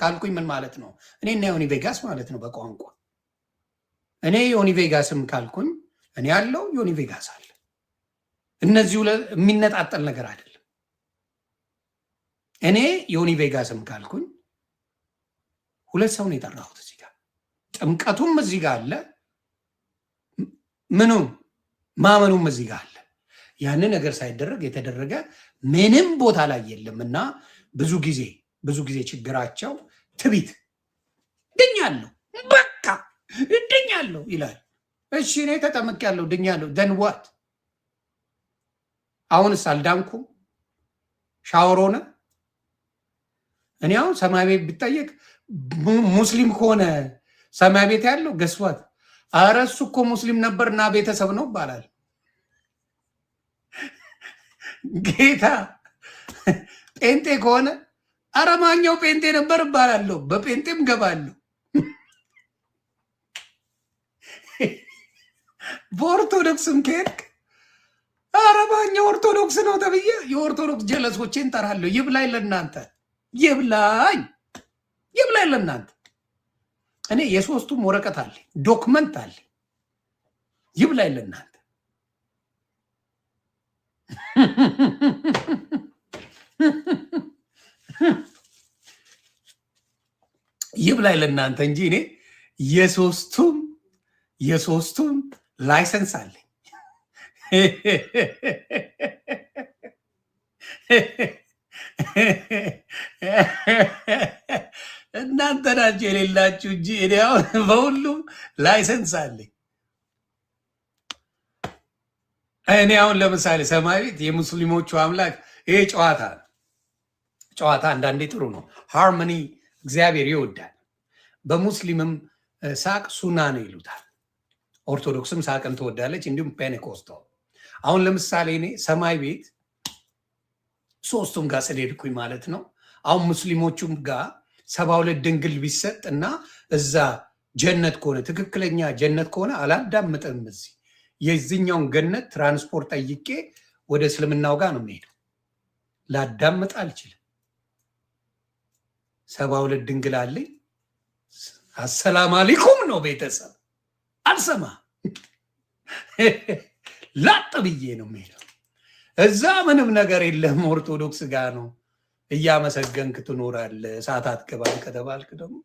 ካልኩኝ ምን ማለት ነው? እኔና ዮኒ ቬጋስ ማለት ነው በቋንቋ። እኔ ዮኒ ቬጋስም ካልኩኝ እኔ ያለው ዮኒ ቬጋስ አለ። እነዚህ የሚነጣጠል ነገር አይደለም። እኔ ዮኒ ቬጋስም ካልኩኝ ሁለት ሰው ነው የጠራሁት እዚህ ጋር። ጥምቀቱም እዚህ ጋር አለ፣ ምኑም ማመኑም እዚህ ጋር አለ። ያንን ነገር ሳይደረግ የተደረገ ምንም ቦታ ላይ የለም እና ብዙ ጊዜ ችግራቸው ትቢት ድኛለሁ፣ በቃ ድኛለሁ ይላል። እሺ እኔ ተጠምቄያለሁ፣ ድኛለሁ፣ ደን ዋት? አሁንስ አልዳንኩም? ሻወር ሆነ? እኔ አሁን ሰማይ ቤት ብጠየቅ ሙስሊም ከሆነ ሰማይ ቤት ያለው ገስዋት፣ ኧረ እሱ እኮ ሙስሊም ነበርና ቤተሰብ ነው ይባላል። ጌታ ጴንጤ ከሆነ ኧረ ማኛው ጴንጤ ነበር እባላለሁ፣ በጴንጤም ገባለሁ። በኦርቶዶክስም ከሄድክ ኧረ ማኛው ኦርቶዶክስ ነው ተብዬ የኦርቶዶክስ ጀለሶቼን ጠራለሁ። ይብላኝ ለእናንተ፣ ይብላኝ ለእናንተ። እኔ የሶስቱም ወረቀት አለ፣ ዶክመንት አለ። ይብላኝ ለእናንተ። ይብላኝ ለእናንተ እንጂ እኔ የሶስቱም ላይሰንስ አለኝ። እናንተ ናችሁ የሌላችሁ እንጂ እኔ አሁን በሁሉም ላይሰንስ አለኝ። እኔ አሁን ለምሳሌ ሰማይ ቤት የሙስሊሞቹ አምላክ ይሄ ጨዋታ አንዳንዴ ጥሩ ነው። ሃርሞኒ እግዚአብሔር ይወዳል። በሙስሊምም ሳቅ ሱና ነው ይሉታል። ኦርቶዶክስም ሳቅን ትወዳለች፣ እንዲሁም ፔኔኮስታል። አሁን ለምሳሌ እኔ ሰማይ ቤት ሶስቱም ጋር ስለሄድኩኝ ማለት ነው። አሁን ሙስሊሞቹም ጋር 72 ድንግል ቢሰጥ እና እዛ ጀነት ከሆነ ትክክለኛ ጀነት ከሆነ አላዳምጥም። እዚህ የዚህኛውን ገነት ትራንስፖርት ጠይቄ ወደ እስልምናው ጋር ነው የሚሄደው። ላዳምጥ አልችልም። 72 ድንግል አለኝ። አሰላም አለይኩም ነው ቤተሰብ፣ አልሰማ ላጥ ብዬ ነው የሚሄደው። እዛ ምንም ነገር የለም። ኦርቶዶክስ ጋር ነው እያመሰገንክ ትኖራለህ። እሳት አትገባም ከተባልክ ደግሞ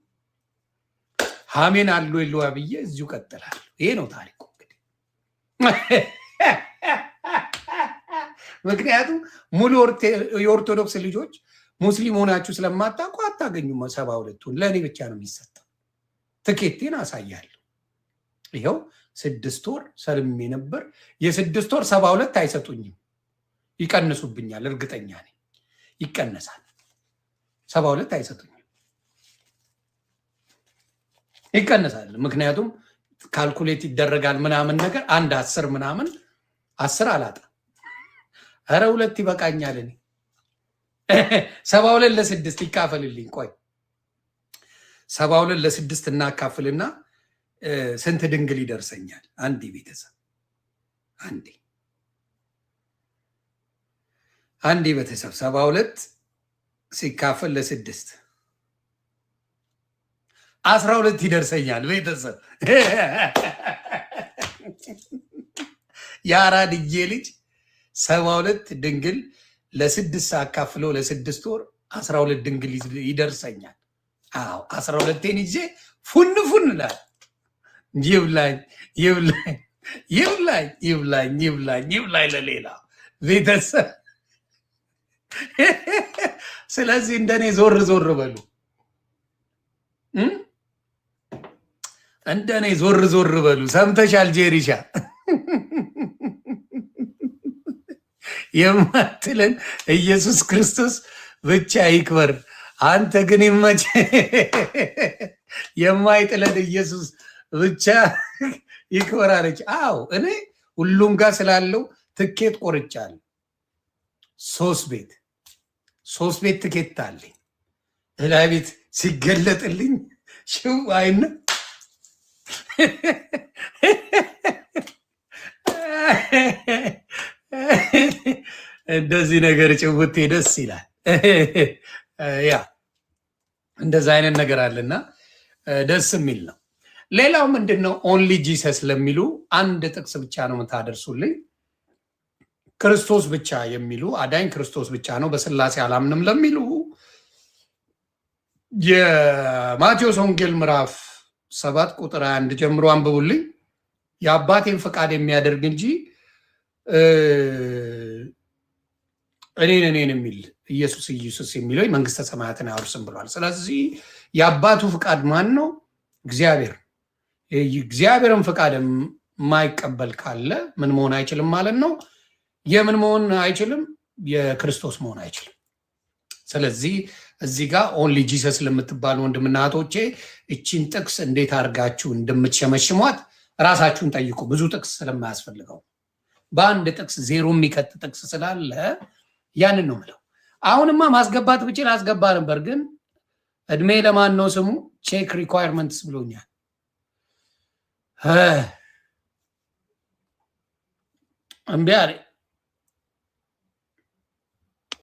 ሀሜን አሉ የለዋ ብዬ እዚሁ ቀጥላለሁ። ይሄ ነው ታሪኩ እንግዲህ። ምክንያቱም ሙሉ የኦርቶዶክስ ልጆች ሙስሊም ሆናችሁ ስለማታውቁ አታገኙም። 72ቱን ለእኔ ብቻ ነው የሚሰጠው። ትኬቴን አሳያለሁ። ይኸው 6 ወር ሰልሜ ነበር። የ6 ወር 72 አይሰጡኝም፣ ይቀንሱብኛል። እርግጠኛ ነኝ ይቀነሳል። 72 አይሰጡኝም፣ ይቀነሳል። ምክንያቱም ካልኩሌት ይደረጋል ምናምን ነገር 10 ምናምን 10 አላጣ። ኧረ 2 ይበቃኛል። እኔ 72 ለ6 ይካፈልልኝ። ቆይ 72 ለ6 እናካፍልና ስንት ድንግል ይደርሰኛል? አንዴ ቤተሰብ አንዴ ቤተሰብ 72 ሲካፈል ለ6 12 ይደርሰኛል ቤተሰብ። የአራድዬ ልጅ 72 ድንግል ለ6 አካፍለው ለ6 ወር 12 ድንግል ይደርሰኛል። አዎ 12ን ይዤ ፉን ላል። ይብላኝ ለሌላ ቤተሰብ። ስለዚህ እንደኔ ዞር በሉ፣ እንደኔ ዞር በሉ። ሰምተሻል ጄሪሻ የማትለን ኢየሱስ ክርስቶስ ብቻ ይክበር። አንተ ግን ይመች የማይጥለን ኢየሱስ ብቻ ይክበር አለች። አዎ እኔ ሁሉም ጋር ስላለው ትኬት ቆርጫለሁ። 3 ቤት ትኬት አለኝ። እላይ ቤት ሲገለጥልኝ ሽው አይነ እንደዚህ ነገር ጭውቴ ደስ ይላል። ያ እንደዛ አይነት ነገር አለና ደስ የሚል ነው። ሌላው ምንድነው? ኦንሊ ጂሰስ ለሚሉ አንድ ጥቅስ ብቻ ነው የምታደርሱልኝ። ክርስቶስ ብቻ የሚሉ አዳኝ ክርስቶስ ብቻ ነው በስላሴ አላምንም ለሚሉ የማቴዎስ ወንጌል ምዕራፍ 7 ቁጥር 1 ጀምሮ አንብቡልኝ። የአባቴን ፈቃድ የሚያደርግ እንጂ እኔን የሚል ኢየሱስ የሚለው መንግስተ ሰማያትን አያወርስም ብሏል። ስለዚህ የአባቱ ፈቃድ ማን ነው? እግዚአብሔር። እግዚአብሔርን ፈቃድ የማይቀበል ካለ ምን መሆን አይችልም ማለት ነው? የምን መሆን አይችልም? የክርስቶስ መሆን አይችልም። ስለዚህ እዚህ ጋር ኦንሊ ጂሰስ ለምትባሉ ወንድምና እህቶቼ እቺን ጥቅስ እንዴት አድርጋችሁ እንደምትሸመሽሟት ራሳችሁን ጠይቁ። ብዙ ጥቅስ ስለማያስፈልገው በአንድ ጥቅስ ዜሮ የሚከት ጥቅስ ስላለ ያንን ነው ምለው። አሁንማ ማስገባት ብችል አስገባ ነበር፣ ግን እድሜ ለማን ነው ስሙ ቼክ ሪኳየርመንትስ ብሎኛል። እምቢ አለኝ።